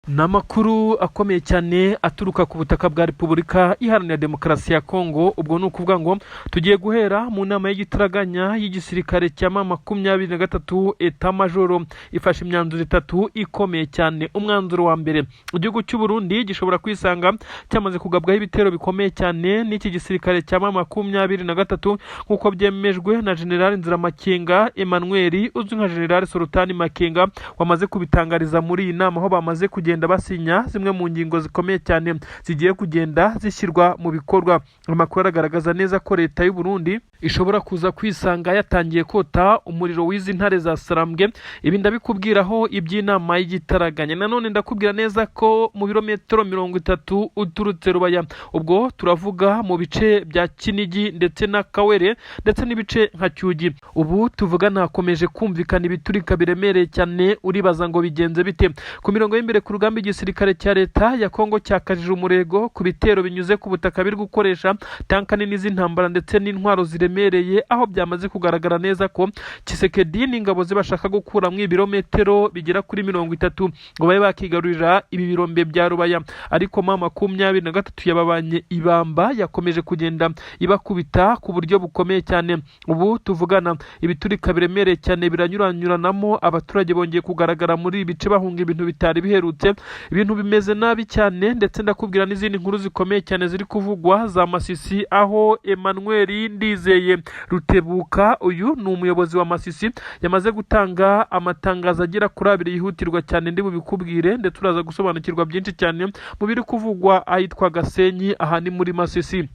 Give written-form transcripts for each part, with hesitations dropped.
Namakuru akomeye cyane aturuka ku butaka bwa Repubulika Iharanira Demokarasi ya Kongo. Ubwo nukuvuga ngo tugiye guhera mu nama y'igitaraganya y'igisirikare cya M23 Etat Major ifashe imyanzuro itatu ikomeye cyane. Umwanzuro wa mbere, igihugu cy'u Burundi gishobora kwisanga cyamaze kugabwaho ibitero bikomeye cyane n'iki gisirikare cya M23 nkuko byemejwe na General Nziramakenga Emmanuel uzwi nka General Sultani Makenga wamaze kubitangariza muri iyi nama, aho bamaze kugenda basinya zimwe mu ngingo zikomeye cyane zigiye kugenda zishyirwa mu bikorwa. Amakuru agaragaza neza ko leta y'u Burundi ishobora kuza kwisanga yatangiye kota umuriro w'izi ntare za Sarambwe. Ibi ndabikubwiraho iby'inama y'igitaraganya. Nanone ndakubwira neza ko mu birometero 30 uturutse Rubaya, ubwo turavuga mu bice bya Kinigi ndetse na Kawere ndetse n'ibice nka Cyugi, ubu tuvuga nakomeje kumvikana ibiturika biremereye cyane. Uribaza ngo bigenze bite? Ku mirongo y'imbere ku rugamba igisirikare cya leta ya Kongo cyakajije umurego ku bitero binyuze ku butaka biri gukoresha tanka nini z'intambara ndetse n'intwaro ziremereye, aho byamaze kugaragara neza ko Tshisekedi n'ingabo ze bashaka gukura mu ibirometero bigera kuri 30 ngo babe bakigarurira ibi birombe bya Rubaya. Ariko M23 yababanye ibamba, yakomeje kugenda ibakubita ku buryo bukomeye cyane. Ubu tuvugana ibiturika biremereye cyane biranyuranyuranamo, abaturage bongeye kugaragara muri ibice bahunga ibintu bitari biherutse. Ibintu bimeze nabi cyane, ndetse ndakubwira n'izindi nkuru zikomeye cyane ziri kuvugwa za Masisi, aho Emmanuel Ndizeye Rutebuka, uyu ni umuyobozi wa Masisi, yamaze gutanga amatangazo agera kuri 2 yihutirwa cyane. Ndi bubikubwire ndetse uraza gusobanukirwa byinshi cyane mu biri kuvugwa ahitwa Gasenyi, aha ni muri Masisi.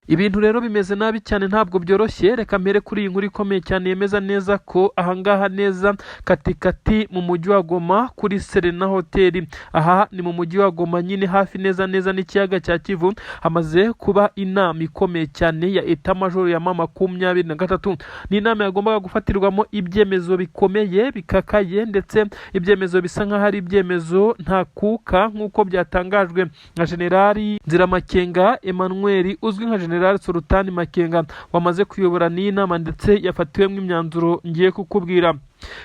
Ibintu rero bimeze nabi cyane, ntabwo byoroshye. Reka mbere kuri iyi nkuru ikomeye cyane yemeza neza ko ahangaha neza katikati mu mujyi wa Goma kuri Serena Hotel, aha ni mu mujyi wa Goma nyine hafi neza n'ikiyaga cya Kivu, hamaze kuba inama ikomeye cyane ya Etat Major ya M23. Ni inama yagombaga gufatirwamo ibyemezo bikomeye bikakaye, ndetse ibyemezo bisa nkaho ari ibyemezo nta kuka nk'uko byatangajwe na General Nziramakenga Emmanuel uzwi nka General Sultani Makenga wamaze kuyobora n'inama ndetse yafatiwemo imyanzuro ngiye kukubwira.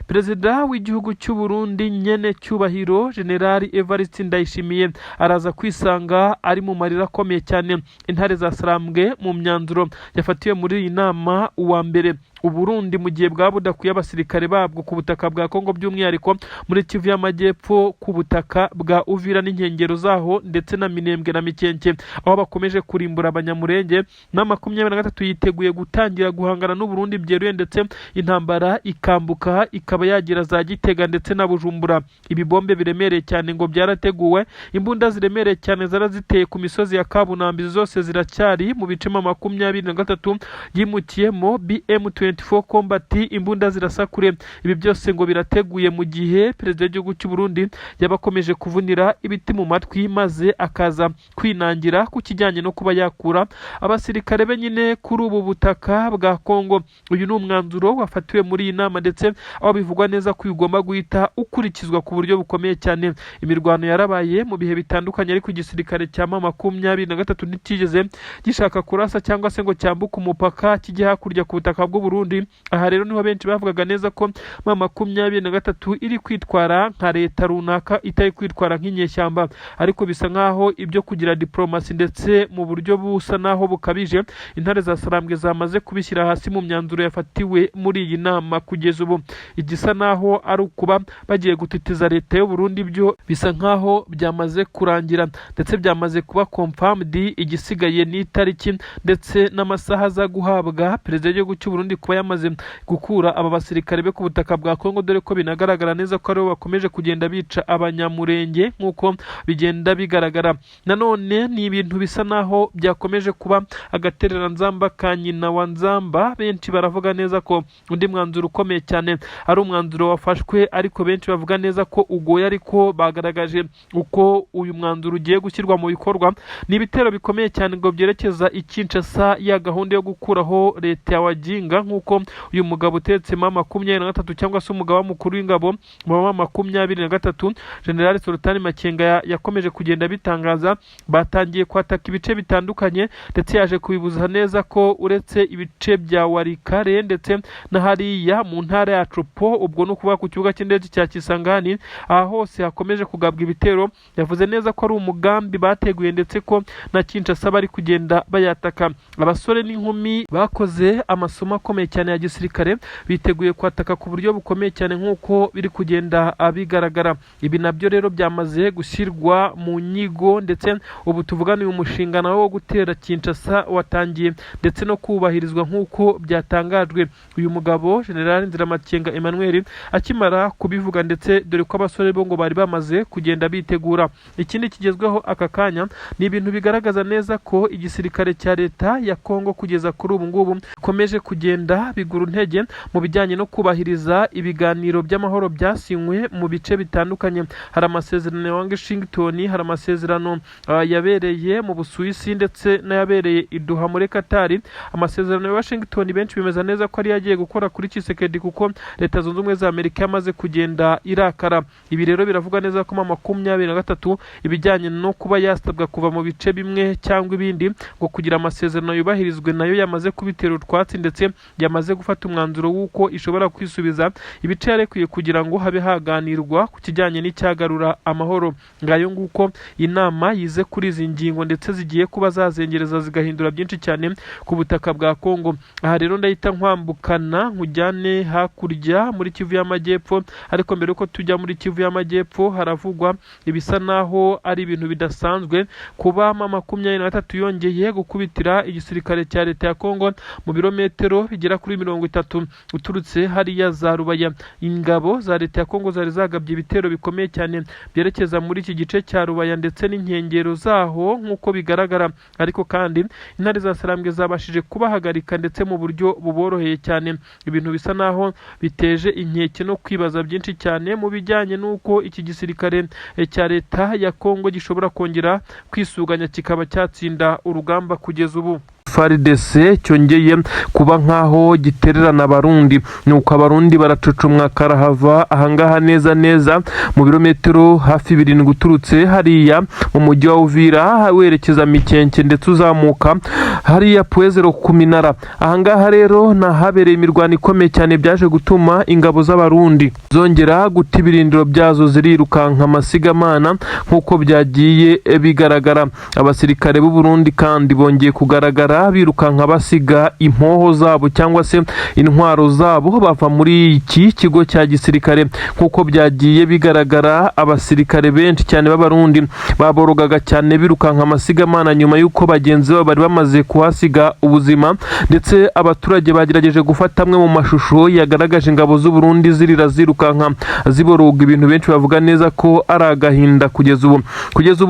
Perezida w'igihugu cy'u Burundi nyene cyubahiro General Evariste Ndayishimiye araza kwisanga ari mu marira akomeye cyane. Intare za Sarambwe mu myanzuro yafatiwe muri iyi nama. Uwa mbere, Uburundi mu gihe bwa budakuye abasirikare babwo ku butaka bwa Kongo, by'umwihariko muri Kivu y'Amajyepfo ku butaka bwa Uvira n'inkengero zaho ndetse na Minembwe na Mikenke, aho bakomeje kurimbura abanyamurenge. M23 yiteguye gutangira guhangana n'u Burundi byeruye, ndetse intambara ikambuka ikaba yagira za Gitega ndetse na Bujumbura. Ibibombe biremereye cyane ngo byarateguwe, imbunda ziremereye cyane zaraziteye ku misozi ya Kabunambi, zose ziracyari mu bice M23 yimukiyemo BM24 Combat, imbunda zirasakure. Ibi byose ngo birateguye mu gihe perezida w'igihugu cy'u Burundi yabakomeje kuvunira ibiti mu matwi, maze akaza kwinangira ku kijyanye no kuba yakura abasirikare be nyine kuri ubu butaka bwa Kongo. Uyu ni umwanzuro wafatiwe muri iyi nama, ndetse aho bivugwa neza ko ugomba guhita ukurikizwa ku buryo bukomeye cyane. Imirwano yarabaye mu bihe bitandukanye, ariko igisirikare cya M23 ntitigeze gishaka kurasa cyangwa se ngo cyambuke umupaka kijya hakurya ku butaka bw'u Burundi. Aha rero niho benshi bavugaga neza ko M23 iri kwitwara nka leta runaka, itari kwitwara nk'inyeshyamba, ariko bisa nkaho ibyo kugira diplomasi ndetse mu buryo busa naho bukabije, intare za Sarambwe zamaze kubishyira hasi mu myanzuro yafatiwe muri iyi nama. Kugeza ubu igisa naho ari ukuba bagiye gutitiza leta y'u Burundi, byo bisa nkaho byamaze kurangira ndetse byamaze kuba confirmed. Igisigaye ni itariki ndetse n'amasaha za guhabwa perezida w'igihugu cy'u Burundi kuba yamaze gukura aba basirikare be ku butaka bwa Kongo, dore ko binagaragara neza ko aribo bakomeje kugenda bica abanyamurenge nk'uko bigenda bigaragara. Nanone ni ibintu bisa naho byakomeje kuba agaterera nzamba ka nyina wa nzamba. Benshi baravuga neza ko undi mwanzuro ukomeye cyane ari umwanzuro wafashwe, ariko benshi bavuga neza ko ugoye, ariko bagaragaje uko uyu mwanzuro ugiye gushyirwa mu bikorwa. Ni ibitero bikomeye cyane ngo byerekeza Kinshasa ya gahunda yo gukuraho leta ya Waginga, nk'uko uyu mugabo utetse M23 cyangwa se umugaba mukuru w'ingabo mu M23 General Sultani Makenga yakomeje kugenda bitangaza. Batangiye kwataka ibice bitandukanye, ndetse yaje kubibuza neza ko uretse ibice bya Warikare ndetse na hariya mu ntara ya Shopo ubwo no kuba ku kibuga cy'indege cya Kisangani aha hose hakomeje kugabwa ibitero. Yavuze neza ko ari umugambi bateguye ndetse ko na Kinshasa bari kugenda bayataka. Abasore n'inkumi bakoze amasomo akomeye cyane ya gisirikare biteguye kwataka ku buryo bukomeye cyane nk'uko biri kugenda abigaragara. Ibi nabyo rero byamaze gushyirwa mu nyigo ndetse ubu tuvugana uyu mushinga nawo wo gutera Kinshasa watangiye ndetse no kubahirizwa nk'uko byatangajwe. Uyu mugabo General Nziramakenga Emmanuel akimara kubivuga ndetse dore ko abasore bo ngo bari bamaze kugenda bitegura. Ikindi kigezweho aka kanya ni ibintu bigaragaza neza ko igisirikare cya leta ya Kongo kugeza kuri ubu ngubu komeje kugenda bigura intege mu bijyanye no kubahiriza ibiganiro by'amahoro byasinywe mu bice bitandukanye. Hari amasezerano ya Washington, hari amasezerano yabereye mu Busuwisi ndetse n'ayabereye i Doha muri Qatar. Amasezerano ya Washington benshi bimeza neza ko ari yagiye gukora kuri Tshisekedi kuko leta zunze ubumwe za Amerika yamaze kugenda irakara. Ibi rero biravuga neza ko 23 ibijyanye no kuba yasabwa kuva mu bice bimwe cyangwa ibindi ngo kugira amasezerano yubahirizwe nayo yamaze kubitera utwatsi ndetse yamaze gufata umwanzuro w'uko ishobora kwisubiza ibice yarekuye kugira ngo habe haganirwa ku kijyanye n'icyagarura amahoro. Ngayo nguko inama yize kuri izi ngingo ndetse zigiye kuba zazengereza zigahindura byinshi cyane ku butaka bwa Kongo. Aha rero ndahita nkwambukana nkujyane hakurya muri Kivu y'Amajyepfo, ariko mbere uko tujya muri Kivu y'Amajyepfo haravugwa ibisa naho ari ibintu bidasanzwe kuba 23 yongeye gukubitira igisirikare cya leta ya Kongo mu birometero bigera kuri 30 uturutse hariya za Rubaya. Ingabo za leta ya Kongo zari zagabye ibitero bikomeye cyane byerekeza muri iki gice cya Rubaya ndetse n'inkengero zaho nk'uko bigaragara, ariko kandi intare za Sarambwe zabashije kubahagarika ndetse mu buryo buboroheye cyane. Ibintu bisa naho biteje inkeke no kwibaza byinshi cyane mu bijyanye n'uko iki gisirikare cya leta ya Kongo gishobora kongera kwisuganya kikaba cyatsinda urugamba kugeza ubu. FARDC cyongeye kuba nkaho gitererana abarundi, nuko abarundi baracucumwa karahava ahangaha neza mu birometero hafi 7 uturutse hariya mu mujyi wa Uvira werekeza Mikenke ndetse uzamuka hariya Puezero ku Minara. Ahangaha rero nahabereye imirwano ikomeye cyane byaje gutuma ingabo z'abarundi zongera guta ibirindiro byazo zirirukanka amasigamana nk'uko byagiye bigaragara. Abasirikare b'u Burundi kandi bongeye kugaragara birukanka basiga impoho zabo cyangwa se intwaro zabo bava muri iki kigo cya gisirikare nk'uko byagiye bigaragara. Abasirikare benshi cyane b'abarundi baborogaga cyane birukanka amasigamana nyuma y'uko bagenzi babo bari bamaze kuhasiga ubuzima, ndetse abaturage bagerageje gufata amwe mu mashusho yagaragaje ingabo z'u Burundi zirira zirukanka ziboroga. Ibintu benshi bavuga neza ko ari agahinda kugeza ubu.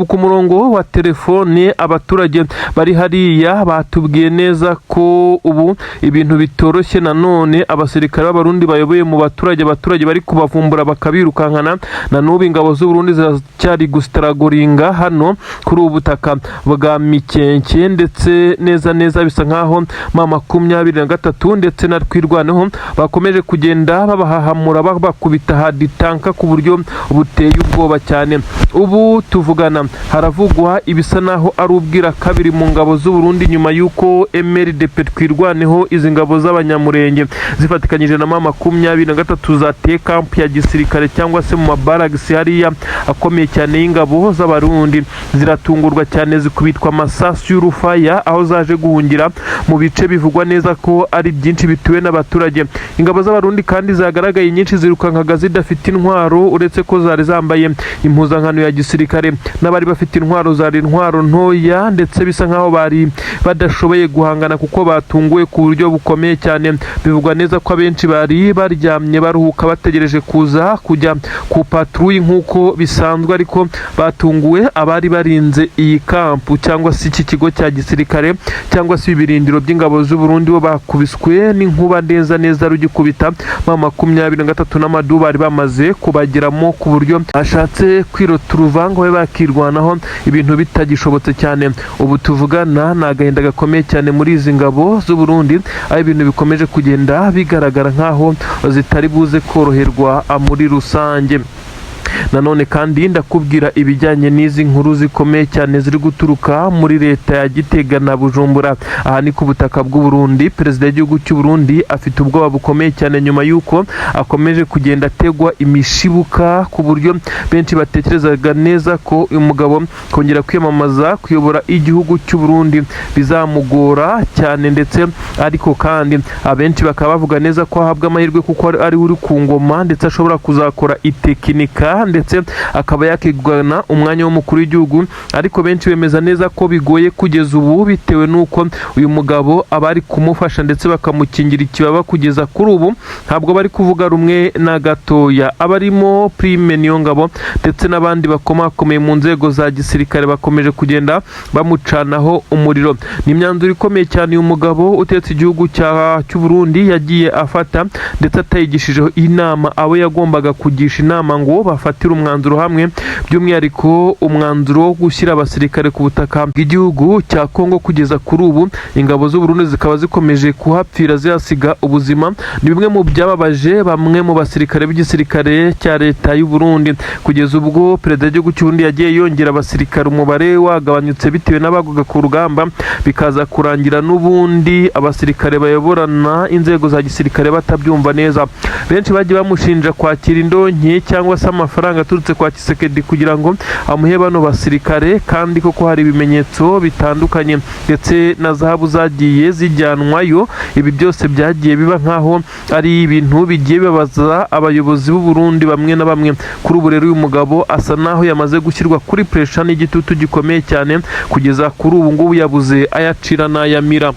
Ku murongo wa telefone abaturage bari hariya batubwiye neza ko ubu ibintu bitoroshye. Nanone abasirikare b'abarundi bayoboye mu baturage bari kubavumbura bakabirukankana. Na n'ubu ingabo z'u Burundi ziracyari gustaragoringa hano kuri ubu butaka bwa Mikenke ndetse neza bisa nkaho 23 ndetse na Twirwaneho bakomeje kugenda babahahamura bakubita haditanka ku buryo buteye ubwoba cyane. Ubu tuvugana haravugwa ibisa naho ari ubwira kabiri mu ngabo z'u Burundi nyuma y'uko MRDP Twirwaneho izi ngabo z'abanyamurenge zifatikanyije na 23 zateye camp ya gisirikare cyangwa se mu mabaragisi hariya akomeye cyane y'ingabo z'abarundi. Ziratungurwa cyane zikubitwa amasasu y'urufaya aho zaje guhungira mu bice bivugwa neza ko ari byinshi bituwe n'abaturage. Ingabo z'abarundi kandi zagaragaye nyinshi zirukankaga zidafite intwaro, uretse ko zari zambaye impuzankano ya gisirikare. N'abari bafite intwaro zari intwaro ntoya ndetse bisa nkaho bari badashoboye guhangana kuko batunguwe ku buryo bukomeye cyane. Bivugwa neza ko abenshi bari baryamye baruhuka bategereje kuza kujya ku patrouille nk'uko bisanzwe, ariko batunguwe abari barinze iyi kampu cyangwa se iki kigo cya gisirikare cyangwa se ibirindiro by'ingabo z'u Burundi bo bakubiswe n'inkuba neza rugikubita 23 n'amadu bari bamaze kubageramo ku buryo ashatse kwirota uruvango we bakirwanaho ibintu bitagishobotse cyane. Ubu tuvugana na agahinda gakomeye cyane muri izi ngabo z'u Burundi, aho ibintu bikomeje kugenda bigaragara nkaho zitari buze koroherwa muri rusange. nanone kandi ndakubwira ibijyanye n'izi nkuru zikomeye cyane ziri guturuka muri leta ya Gitega na Bujumbura. Aha ni ku butaka bw'u Burundi. Perezida w'igihugu cy'u Burundi afite ubwoba bukomeye cyane nyuma y'uko akomeje kugenda ategwa imishibuka ku buryo benshi batekerezaga neza ko uyu mugabo kongera kwiyamamaza kuyobora igihugu cy'u Burundi bizamugora cyane, ndetse ariko kandi abenshi bakaba bavuga neza ko ahabwa amahirwe kuko ari uri ku ngoma, ndetse ashobora kuzakora itekinika ndetse akaba yakigwana umwanya w'umukuru w'igihugu. Ariko benshi bemeza neza ko bigoye kugeza ubu bitewe n'uko uyu mugabo abari kumufasha ndetse bakamukingira ikibaba kugeza kuri ubu ntabwo bari kuvuga rumwe na gatoya. Abarimo Prime Niyongabo ndetse n'abandi bakomakomeye mu nzego za gisirikare bakomeje kugenda bamucanaho umuriro. Ni imyanzuro ikomeye cyane uyu mugabo utetse igihugu cy'u Burundi yagiye afata, ndetse atayigishijeho inama abo yagombaga kugisha inama ngo bafatire umwanzuro hamwe, by'umwihariko umwanzuro wo gushyira abasirikare ku butaka bw'igihugu cya Kongo. Kugeza kuri ubu ingabo z'u Burundi zikaba zikomeje kuhapfira zihasiga ubuzima. Ni bimwe mu byababaje bamwe mu basirikare b'igisirikare cya leta y'u Burundi, kugeza ubwo perezida w'igihugu cy'u Burundi yagiye yongera abasirikare, umubare wagabanyutse bitewe n'abaguga ku rugamba, bikaza kurangira n'ubundi abasirikare bayoborana inzego za gisirikare batabyumva neza. Benshi bagiye bamushinja kwakira indonke cyangwa se amafaranga aturutse kwa Tshisekedi kugira ngo amuhe bano basirikare, kandi koko hari ibimenyetso bitandukanye ndetse na zahabu zagiye zijyanwayo. Ibi byose byagiye biba nkaho ari ibintu bigiye bibabaza abayobozi b'u Burundi bamwe na bamwe. Kuri ubu rero uyu mugabo asa naho yamaze gushyirwa kuri pressure n'igitutu gikomeye cyane, kugeza kuri ubu ngubu yabuze ayacira n'ayamira.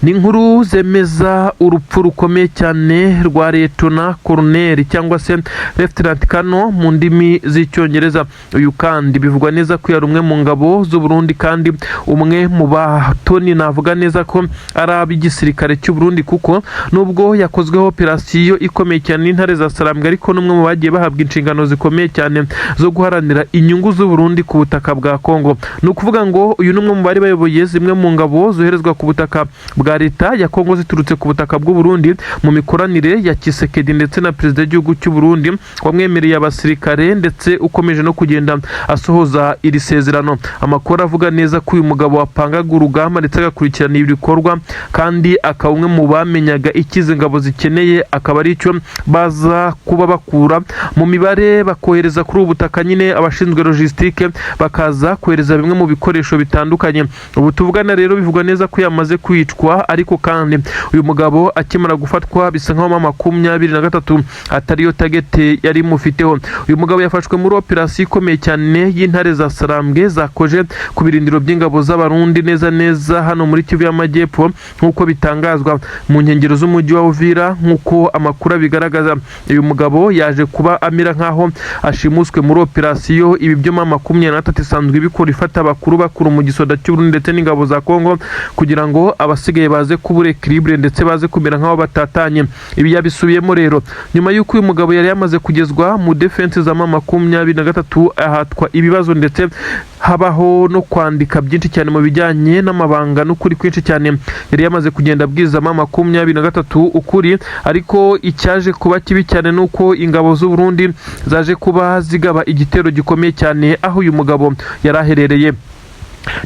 Ni inkuru zemeza urupfu rukomeye cyane rwa Lieutenant Colonel cyangwa se Lieutenant Kano mu ndimi z'icyongereza. Uyu kandi bivugwa neza ko yari umwe mu ngabo z'u Burundi, kandi umwe mu batoni navuga neza ko ari ab'igisirikare cy'u Burundi, kuko nubwo yakozweho operasiyo ikomeye cyane n'intare za Sarambwe, ariko n'umwe mu bagiye bahabwa inshingano zikomeye cyane zo guharanira inyungu z'u Burundi ku butaka bwa Kongo. Ni ukuvuga ngo uyu n'umwe mu bari bayoboye zimwe mu ngabo zoherezwa ku butaka bwa leta ya Kongo ziturutse ku butaka bw'u Burundi mu mikoranire ya Tshisekedi ndetse na perezida w'igihugu cy'u Burundi wamwemereye abasirikare, ndetse ukomeje no kugenda asohoza iri sezerano. Amakuru avuga neza ko uyu mugabo wapangaga urugamba ndetse agakurikirana ibikorwa, kandi akaba umwe mu bamenyaga ikize ingabo zikeneye, akaba ari cyo baza kuba bakura mu mibare bakohereza kuri ubu butaka. Nyine abashinzwe logistique bakaza kohereza bimwe mu bikoresho bitandukanye. Ubu tuvugana rero bivugwa neza ko yamaze kwicwa, ariko kandi uyu mugabo akimara gufatwa bisa nkaho 23 atariyo target yari mufiteho. Uyu mugabo yafashwe muri operasiyo ikomeye cyane y'intare za Sarambwe zakoje ku birindiro by'ingabo z'abarundi neza hano muri Kivu y'Amajyepfo, nk'uko bitangazwa mu nkengero z'umujyi wa Uvira. Nk'uko amakuru bigaragaza, uyu mugabo yaje kuba amira nkaho ashimuswe muri operasiyo. Ibi byo 23 isanzwe bikora ifata bakuru mu gisoda cy'u Burundi ndetse n'ingabo za Kongo, kugira ngo abasigaye baze kubura equilibre ndetse baze kumera nkaho batatanye. Ibi yabisubiyemo rero nyuma y'uko uyu mugabo yari yamaze kugezwa mu defense za 23 ahatwa ibibazo, ndetse habaho no kwandika byinshi cyane mu bijyanye n'amabanga n'ukuri kwinshi cyane. Yari yamaze kugenda abwiza 23 ukuri, ariko icyaje kuba kibi cyane nuko ingabo z'u Burundi zaje kuba zigaba igitero gikomeye cyane aho uyu mugabo yaraherereye.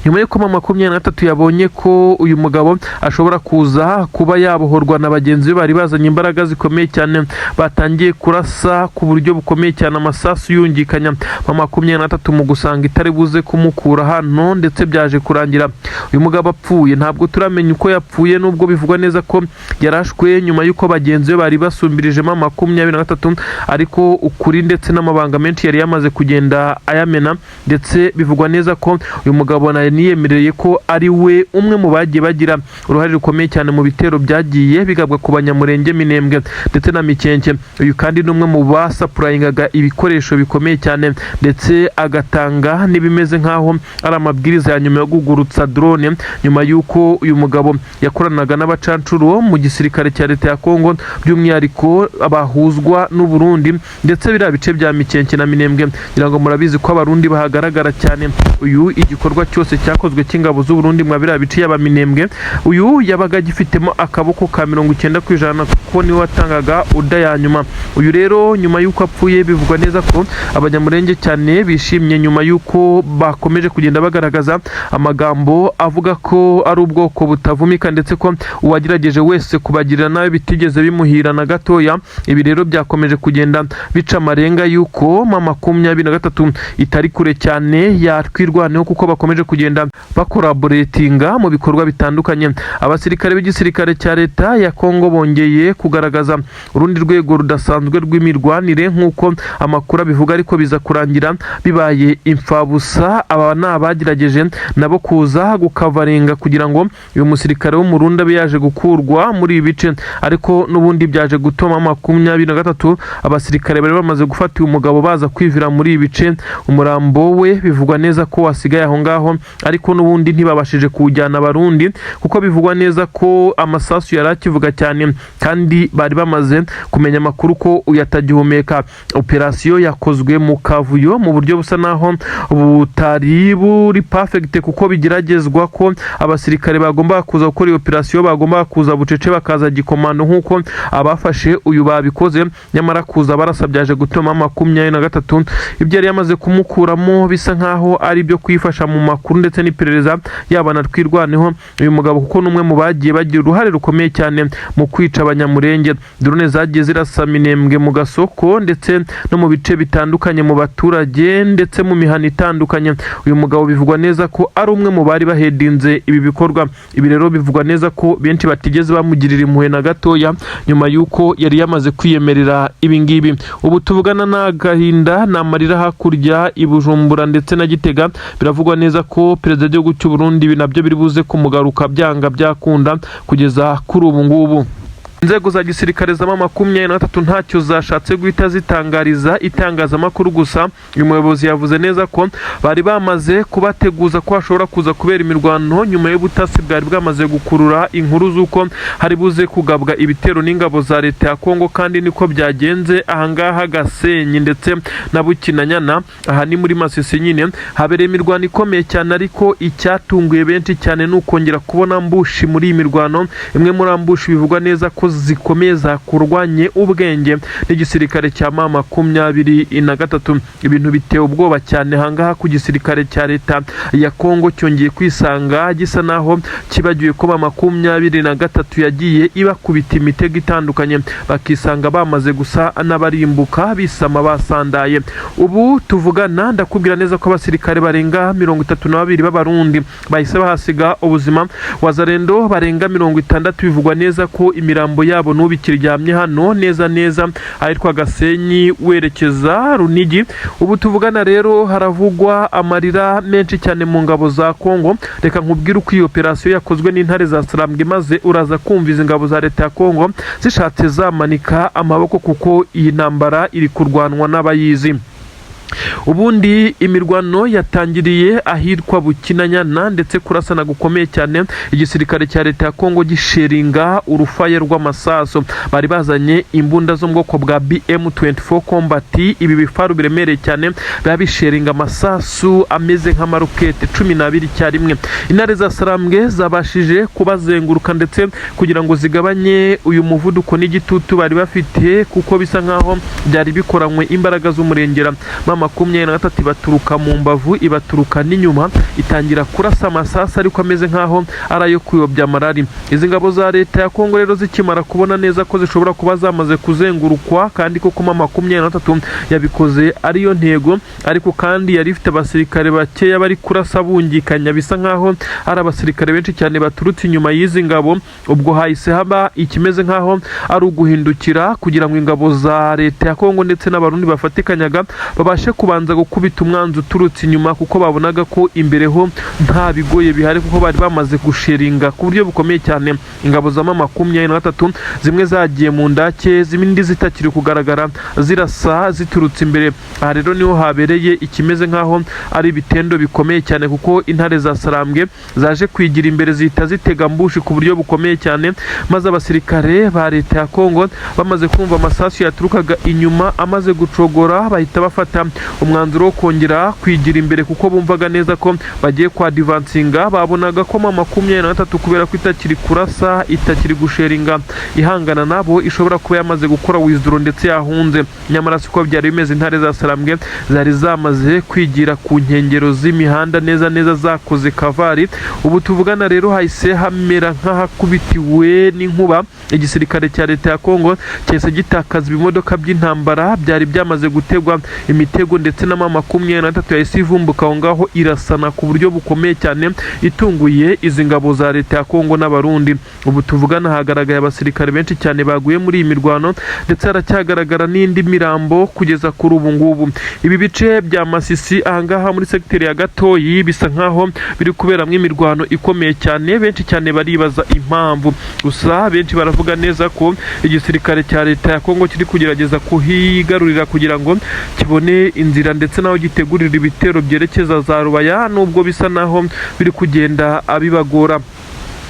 Nyuma y'uko 23 yabonye ko uyu mugabo ashobora kuza kuba yabohorwa na bagenzi be bari bazanye imbaraga zikomeye cyane, batangiye kurasa ku buryo bukomeye cyane, amasasu yungikanya 23 mu gusanga itari buze kumukura hano, ndetse byaje kurangira uyu mugabo apfuye. Ntabwo turamenya uko yapfuye, nubwo bivugwa neza ko yarashwe nyuma y'uko bagenzi be bari basumbirije 23, ariko ukuri ndetse n'amabanga menshi yari yamaze kugenda ayamena, ndetse bivugwa neza ko uyu mugabo niyemereye ko ari we umwe mu bagiye bagira uruhare rukomeye cyane mu bitero byagiye bigabwa ku Banyamurenge, Minembwe ndetse na Mikenke. Uyu kandi ni umwe mu basapurayingaga ibikoresho bikomeye cyane, ndetse agatanga n'ibimeze nkaho ari amabwiriza ya nyuma yo kugurutsa drone, nyuma y'uko uyu mugabo yakoranaga n'abacancuro mu gisirikare cya leta ya Kongo, by'umwihariko abahuzwa n'u Burundi ndetse biriya bice bya Mikenke na Minembwe. Ngira ngo murabizi ko abarundi bahagaragara cyane. Uyu igikorwa cyose cyakozwe cy'ingabo z'u Burundi mwa biriya bice y'abaminembwe uyu yabaga gifitemo akaboko ka 90% kuko niwe watangaga oda ya nyuma. Uyu rero nyuma y'uko apfuye bivugwa neza ko abanyamurenge cyane bishimye nyuma y'uko bakomeje kugenda bagaragaza amagambo avuga ko ari ubwoko butavumika ndetse ko uwagerageje wese kubagirira nawe bitigeze bimuhira na gatoya. Ibi rero byakomeje kugenda bica amarenga y'uko mama 23 itari kure cyane yatwirwaneho kuko bakomeje kugenda bakoraboratinga mu bikorwa bitandukanye. Abasirikare b'igisirikare cya leta ya Kongo bongeye kugaragaza urundi rwego rudasanzwe rw'imirwanire nk'uko amakuru bivuga, ariko biza kurangira bibaye imfabusa. Aba nabagerageje nabo kuza gukavarenga kugira ngo uyu musirikare wo mu Burundi abe yaje gukurwa muri ibice, ariko nubundi byaje gutoma 23 abasirikare bari bamaze gufata uyu mugabo baza kwivira muri ibice. Umurambo we bivugwa neza ko wasigaye aho ngaho, ariko nubundi ntibabashije kujyana abarundi kuko bivugwa neza ko amasasu yarakivuga cyane kandi bari bamaze kumenya amakuru ko uyatagihumeka. Operasiyo yakozwe mu kavuyo mu buryo busa naho butari buri perfect kuko bigeragezwa ko abasirikare bagomba kuza gukora iyo operasiyo bagomba kuza bucece bakaza gikomando nk'uko abafashe uyu babikoze, nyamara kuza barasabyaje gutoma 23 ibyo yari yamaze kumukuramo bisa nkaho ari byo kwifasha mu makuru ndetse n'iperereza yabana twirwaneho uyu mugabo kuko numwe mu bagiye bagira uruhare rukomeye cyane mu kwica abanyamurenge. Drone zagiye zirasa Minembwe mu Gasoko ndetse no mu bice bitandukanye mu baturage ndetse mu mihana itandukanye. Uyu mugabo bivugwa neza ko ari umwe mu bari bahedinze ibi bikorwa. Ibi rero bivugwa neza ko benshi batigeze bamugirira impuhwe na gatoya nyuma y'uko yari yamaze kwiyemerera ibi ngibi. Ubu tuvugana n'agahinda n'amarira hakurya i Bujumbura ndetse na Gitega. Biravugwa neza ko perezida w'igihugu cy'u Burundi nabyo biri buze kumugaruka byanga byakunda kugeza kuri ubu ngubu. Inzego za gisirikare za 23 ntacyo zashatse guhita zitangariza itangazamakuru, gusa uyu muyobozi yavuze neza ko bari bamaze kubateguza ko hashobora kuza kubera imirwano nyuma y'ubutasi bwari bwamaze gukurura inkuru z'uko hari buze kugabwa ibitero n'ingabo za leta ya Kongo, kandi niko byagenze ahangaha Gasenyi ndetse na Bukinanyana. Aha ni muri Masisi nyine habereye imirwano ikomeye cyane, ariko icyatunguye benshi cyane n'ukongera kubona mbushi muri imirwano. Imwe muri ambushi bivugwa neza ko zikomeza kurwanye ubwenge n'igisirikare cya 23. Ibintu biteye ubwoba cyane hangaha ku gisirikare cya leta ya Kongo cyongeye kwisanga gisa naho kibagiwe ko 23 yagiye ibakubita imitego itandukanye bakisanga bamaze gusa n'abarimbuka bisama basandaye. Ubu tuvugana ndakubwira neza ko abasirikare barenga 32 b'abarundi bahise bahasiga ubuzima, wazarendo barenga 60. Bivugwa neza ko imirambo yabo nubikiryamye hano neza ahitwa Gasenyi werekeza Runigi. Ubu tuvugana rero haravugwa amarira menshi cyane mu ngabo za Kongo. Reka nkubwire uko iyo operasiyo yakozwe n'intare za Sarambwe maze uraza kumviza ingabo za leta ya Kongo zishatse zamanika amaboko kuko iyi ntambara iri kurwanwa n'abayizi. Ubundi imirwano yatangiriye ahitwa Bukinanyana ndetse kurasana gukomeye cyane, igisirikare cya leta ya Kongo gisheringa urufaye rw'amasaso. Bari bazanye imbunda zo mu bwoko bwa BM24 Combat. Ibi bifaru biremereye cyane babisheringa amasasu ameze nk'amarokete 12 cyarimwe. Intare za Sarambwe zabashije kubazenguruka ndetse kugira ngo zigabanye uyu muvuduko n'igitutu bari bafite kuko bisa nkaho byari bikoranywe imbaraga z'umurengera. 23 baturuka mu mbavu ibaturuka n'inyuma itangira kurasa amasasa ariko ameze nkaho arayo kuyobya marari. Izi ngabo za leta ya Kongo rero zikimara kubona neza ko zishobora kuba zamaze kuzengurukwa kandi ko 23 yabikoze ariyo ntego, ariko kandi yari ifite abasirikare bakeya bari kurasa bungikanya bisa nkaho ari abasirikare benshi cyane baturutse inyuma y'izi ngabo. Ubwo hahise haba ikimeze nkaho ari uguhindukira kugira ngo ingabo za leta ya Kongo ndetse n'abarundi bafatikanyaga babashe kubanza gukubita umwanzi uturutse inyuma kuko babonaga ko imbere ho nta bigoye bihari kuko bari bamaze gusheringa ku buryo bukomeye cyane. Ingabo za 23 zimwe zagiye mu ndake, zimindi zitakiri kugaragara zirasa ziturutse imbere. Aha rero niho habereye ikimeze nkaho ari bitendo bikomeye cyane kuko intare za Sarambwe zaje kwigira imbere zihita zitega mbushi ku buryo bukomeye cyane, maze abasirikare ba leta ya Kongo bamaze kumva amasasu yaturukaga inyuma amaze gucogora bahita bafata umwanzuro wo kongera kwigira imbere kuko bumvaga neza ko bagiye kwa divansinga. Babonaga ko M23 kubera ko itakiri kurasa, itakiri gusheringa ihangana nabo, ishobora kuba yamaze gukora withdraw ndetse yahunze. Nyamara siko byari bimeze. Intare za Sarambwe zari zamaze kwigira ku nkengero z'imihanda neza zakoze kavari. Ubu tuvugana rero hahise hamera nk'ahakubitiwe n'inkuba. Igisirikare cya leta ya Kongo cyese gitakaza ibimodoka by'intambara byari byamaze gutegwa imitego, ndetse na M23 yahise ivumbuka aho ngaho irasana ku buryo bukomeye cyane, itunguye izi ngabo za leta ya Kongo n'abarundi. Ubu tuvugana hagaragaye abasirikare benshi cyane baguye muri iyi mirwano, ndetse haracyagaragara n'indi mirambo kugeza kuri ubu ngubu. Ibi bice bya Masisi ahangaha muri sekiteri ya Gatoyi bisa nkaho biri kuberamo imirwano ikomeye cyane. Benshi cyane baribaza impamvu, gusa benshi baravuga neza ko igisirikare cya leta ya Kongo kiri kugerageza kuhigarurira kugira ngo kibone inzira ndetse naho gitegurira ibitero byerekeza za Rubaya, nubwo bisa naho biri kugenda abibagora.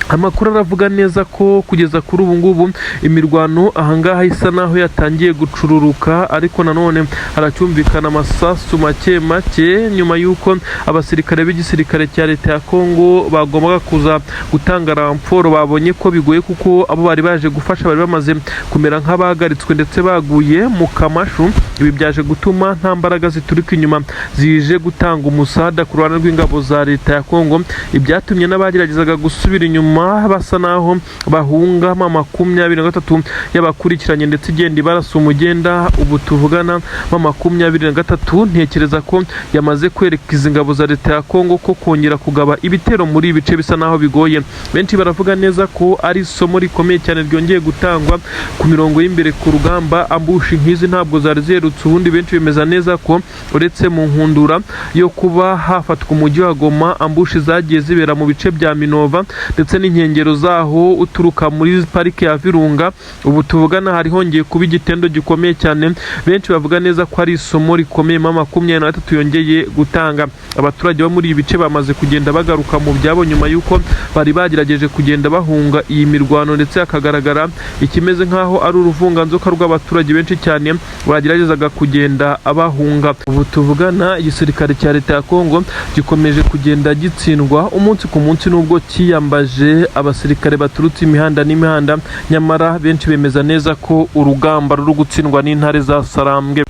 Amakuru aravuga neza ko kugeza kuri ubu ngubu imirwano ahangaha isa naho yatangiye gucururuka, ariko nanone haracyumvikana amasasu make nyuma y'uko abasirikare b'igisirikare cya leta ya Kongo bagombaga kuza gutanga ramforo. Babonye ko bigoye kuko abo bari baje gufasha bari bamaze kumera nk'abahagaritswe ndetse baguye mu kamashu. Ibi byaje gutuma nta mbaraga ziturika inyuma zije gutanga umusada ku ruhande rw'ingabo za leta ya Kongo. Ibyatumye n'abageragezaga gusubira inyuma basa naho bahunga M23 yabakurikiranye ndetse igenda ibarasa umugenda. Ubu tuvugana M23 ntekereza ko yamaze kwereka izi ngabo za leta ya Kongo ko kongera kugaba ibitero muri ibice bisa naho bigoye. Benshi baravuga neza ko ari isomo rikomeye cyane ryongeye gutangwa ku mirongo y'imbere ku rugamba. Ambushi nk'izi ntabwo zari zerutse ubundi. Benshi bemeza neza ko uretse mu nkundura yo kuba hafatwa umujyi wa Goma, ambushi zagiye zibera mu bice bya Minova ndetse n'inkengero zaho uturuka muri parike ya Virunga. Ubu tuvugana hari hongeye kuba igitendo gikomeye cyane. Benshi bavuga neza ko ari isomo rikomeye M23 yongeye gutanga. Abaturage bo muri ibice bamaze kugenda bagaruka mu byabo nyuma y'uko bari bagerageje kugenda bahunga iyi mirwano, ndetse hakagaragara ikimeze nk'aho ari uruvunganzoka rw'abaturage benshi cyane bageragezaga kugenda abahunga. Ubu tuvugana igisirikare cya leta ya Kongo gikomeje kugenda gitsindwa umunsi ku munsi, nubwo kiyambaje abasirikare baturutse imihanda n'imihanda. Nyamara benshi bemeza neza ko urugamba ruri gutsindwa n'intare za Sarambwe.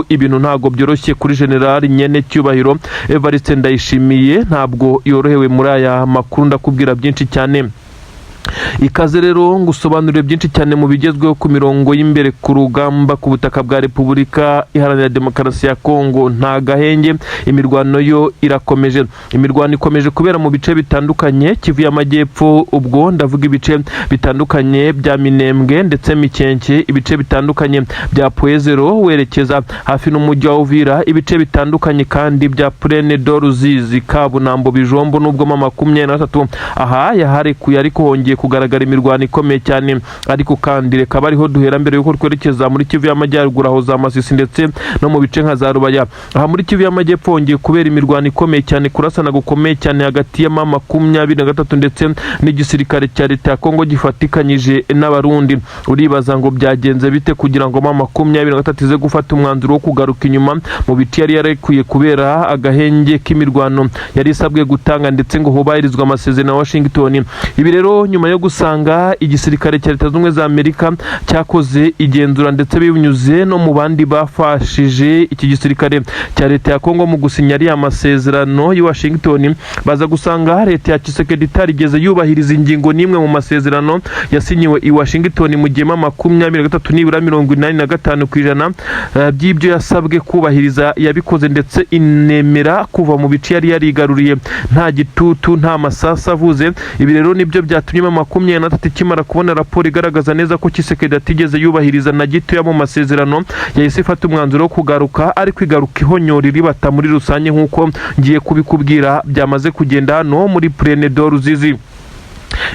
Ibintu ntago byoroshye kuri General Nyene Cyubahiro Evariste Ndayishimiye, ntabwo yorohewe muri aya makuru. Ndakubwira byinshi cyane. Ikaze rero ngusobanurire byinshi cyane mu bigezweho ku mirongo y'imbere ku rugamba ku butaka bwa Repubulika Iharanira Demokarasi ya Kongo. Nta gahenge, imirwano yo irakomeje. Imirwano ikomeje kubera mu bice bitandukanye. Kivu y'Amajyepfo, ubwo ndavuga ibice bitandukanye bya Minembwe ndetse Mikenke, ibice bitandukanye bya Poezero werekeza hafi n'umujyi wa Uvira, ibice bitandukanye kandi bya Plaine d'Ruzizi, Kabunambo, Bijombo, nubwo M23 aha yaharekuye ariko hongeye kugaragara imirwano ikomeye cyane. Ariko kandi reka bariho duhera mbere yuko twerekeza muri Kivu y'Amajyaruguru aho za Masisi ndetse no mu bice nka za Rubaya. Aha muri Kivu y'Amajyepfo hongeye kubera imirwano ikomeye cyane, kurasana gukomeye cyane hagati ya M23 ndetse n'igisirikare cya leta ya Kongo gifatikanyije n'abarundi. Uribaza ngo byagenze bite kugira ngo M23 ize gufata umwanzuro wo kugaruka inyuma mu bice yari yarekuye kubera agahenge k'imirwano yari isabwe gutanga, ndetse ngo hubahirizwa amasezerano ya Washington. Ibi rero nyuma yo gusanga igisirikare cya Leta Zunze za Amerika cyakoze igenzura ndetse binyuze no mu bandi bafashije iki gisirikare cya leta ya Kongo mu gusinya ari amasezerano i Washington, baza gusanga leta ya Tshisekedi itarigeze yubahiriza ingingo n'imwe mu masezerano yasinyiwe i Washington mu gihe M23 nibura 85% by'ibyo yasabwe kubahiriza yabikoze, ndetse inemera kuva mu bice yari yarigaruriye nta gitutu nta masasa avuze. Ibi rero nibyo byatumye M23 kimara kubona raporo igaragaza neza ko Tshisekedi atigeze yubahiriza na gito mu masezerano, yahise ifata umwanzuro wo kugaruka, ariko igaruka ihonyora iribata muri rusange nk'uko ngiye kubikubwira byamaze kugenda hano muri Plaine d'Ruzizi.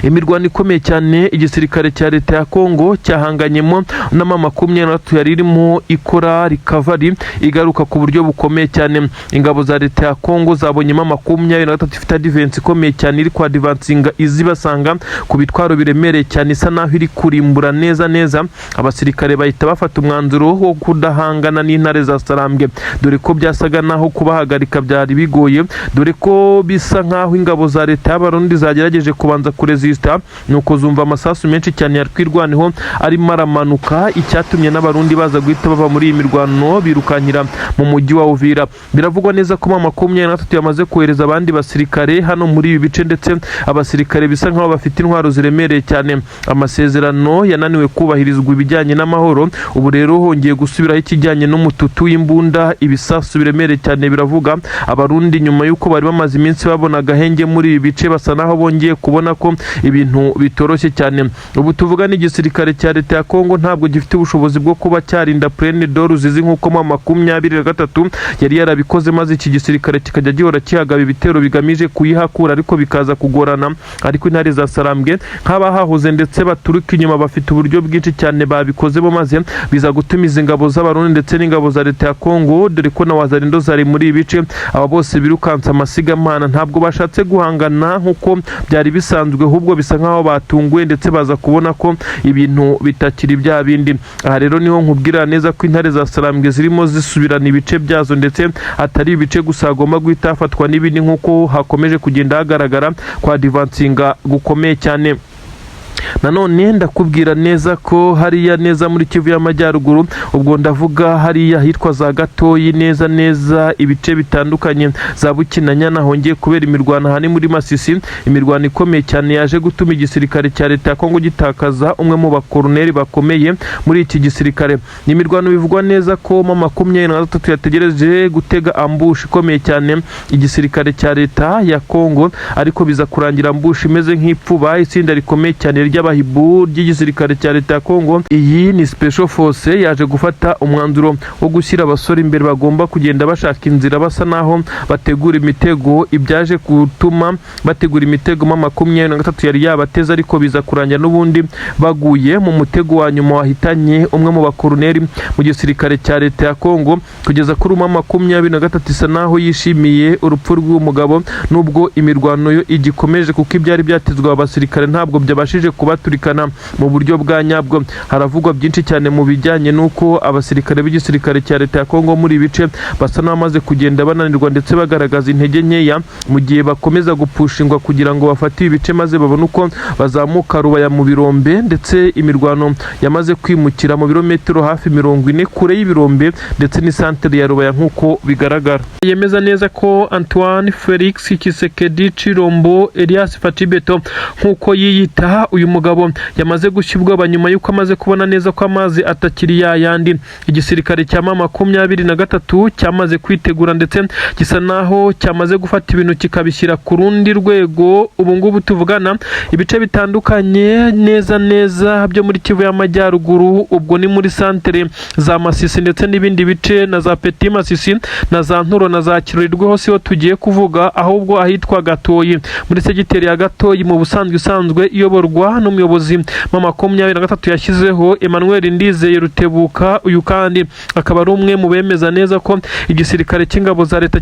imirwano ikomeye cyane igisirikare cya leta ya Kongo cyahanganyemo na M23 yari irimo ikora recovery igaruka ku buryo bukomeye cyane. Ingabo za leta ya Kongo zabonye M23 ifite defense ikomeye cyane iri kwa advancinga izibasanga ku bitwaro biremereye cyane isa naho iri kurimbura neza. Abasirikare bahita bafata umwanzuro wo kudahangana n'intare za Sarambwe, dore ko byasaga naho kubahagarika byari bigoye, dore ko bisa nkaho ingabo za leta y'Abarundi zagerageje kubanza kurezista, nuko zumva amasasu menshi cyane yarwirwaneho arimo aramanuka, icyatumye n'Abarundi baza guhita bava muri iyi mirwano birukankira mu mujyi wa Uvira. Biravugwa neza ko M23 yamaze kohereza abandi basirikare hano muri ibi bice, ndetse abasirikare bisa nkaho bafite intwaro ziremereye cyane. Amasezerano yananiwe kubahirizwa ibijyanye n'amahoro, ubu rero hongeye gusubiraho ikijyanye n'umututu w'imbunda, ibisasu biremereye cyane. Biravuga Abarundi nyuma yuko bari bamaze iminsi babona agahenge muri ibi bice, basa naho bongeye kubona ko ibintu bitoroshye cyane. Ubu tuvuga n'igisirikare cya leta ya Kongo ntabwo gifite ubushobozi bwo kuba cyarinda Plaine d'Or zizi nk'uko M23 yari yarabikoze, maze iki gisirikare kikajya gihora kihagaba ibitero bigamije kuyihakura, ariko bikaza kugorana. Ariko intare za Sarambwe nk'abahahoze ndetse baturuka inyuma bafite uburyo bwinshi cyane babikozemo, maze biza gutumiza ingabo z'Abarundi ndetse n'ingabo za leta ya Kongo, dore ko na wazarindo zari muri ibice. Aba bose birukansa amasigamana, ntabwo bashatse guhangana nk'uko byari bisanzwe, ahubwo bisa nkaho batunguwe ndetse baza kubona ko ibintu bitakiri bya bindi. Aha rero niho nkubwira neza ko intare za Sarambwe zirimo zisubirana ibice byazo, ndetse atari ibice gusa agomba guhita hafatwa n'ibindi nk'uko hakomeje kugenda hagaragara kwa advancinga gukomeye cyane. Nanone ndakubwira neza ko hariya neza muri Kivu y'Amajyaruguru, ubwo ndavuga hariya hitwa za Gatoyi neza ibice bitandukanye za Bukinanyana, hongeye kubera imirwano hani muri Masisi, imirwano ikomeye cyane yaje gutuma igisirikare cya leta ya Kongo gitakaza umwe mu bakoloneli bakomeye muri iki gisirikare. Ni imirwano bivugwa neza ko M23 yategereje gutega ambush ikomeye cyane igisirikare cya leta ya Kongo, ariko biza kurangira ambush imeze nk'ipfuba. Itsinda rikomeye cyane ry'abahibu ry'igisirikare cya leta ya Kongo, iyi ni Special Force, yaje gufata umwanzuro wo gushyira abasore imbere bagomba kugenda bashaka inzira basa naho bategura imitego. Ibyaje gutuma bategura imitego M23 yari yabateza, ariko biza kurangira n'ubundi baguye mu mutego wa nyuma wahitanye umwe mu bakoloneli mu gisirikare cya leta ya Kongo. Kugeza kuri M23 isa naho yishimiye urupfu rw'umugabo, nubwo imirwano yo igikomeje, kuko ibyari byatezwe abasirikare ntabwo byabashije kubaturikana mu buryo bwa nyabwo. Haravugwa byinshi cyane mu bijyanye n'uko abasirikare b'igisirikare cya leta ya Kongo muri ibice basa n'amaze kugenda bananirwa ndetse bagaragaza intege nkeya, mu gihe bakomeza gupushingwa kugira ngo bafate ibice maze babone uko bazamuka Rubaya mu Birombe, ndetse imirwano yamaze kwimukira mu birometero hafi 40 kure y'Ibirombe ndetse n'isantere ya Rubaya nk'uko bigaragara. Yemeza neza ko Antoine Felix Tshisekedi Chilombo Elias Fatibeto nk'uko yiyita, uyu mugabo yamaze gushyibwa nyuma yuko amaze kubona neza ko amazi atakiri yayandi. Igisirikare cya M23 cyamaze kwitegura ndetse gisa naho cyamaze gufata ibintu kikabishyira ku rundi rwego. Ubu ngubu tuvugana ibice bitandukanye neza byo muri Kivu y'Amajyaruguru, ubwo ni muri santere za Masisi ndetse n'ibindi bice na za Petit Masisi na za Nturo na za Kirurirwe, hose ho tugiye kuvuga, ahubwo ahitwa Gatoyi muri segiteri ya Gatoyi mu busanzwe iyoborwa n'umuyobozi M23 yashyizeho Emmanuel Ndizeye Rutebuka. Uyu kandi akaba ari umwe mu bemeza neza ko igisirikare cy'ingabo za leta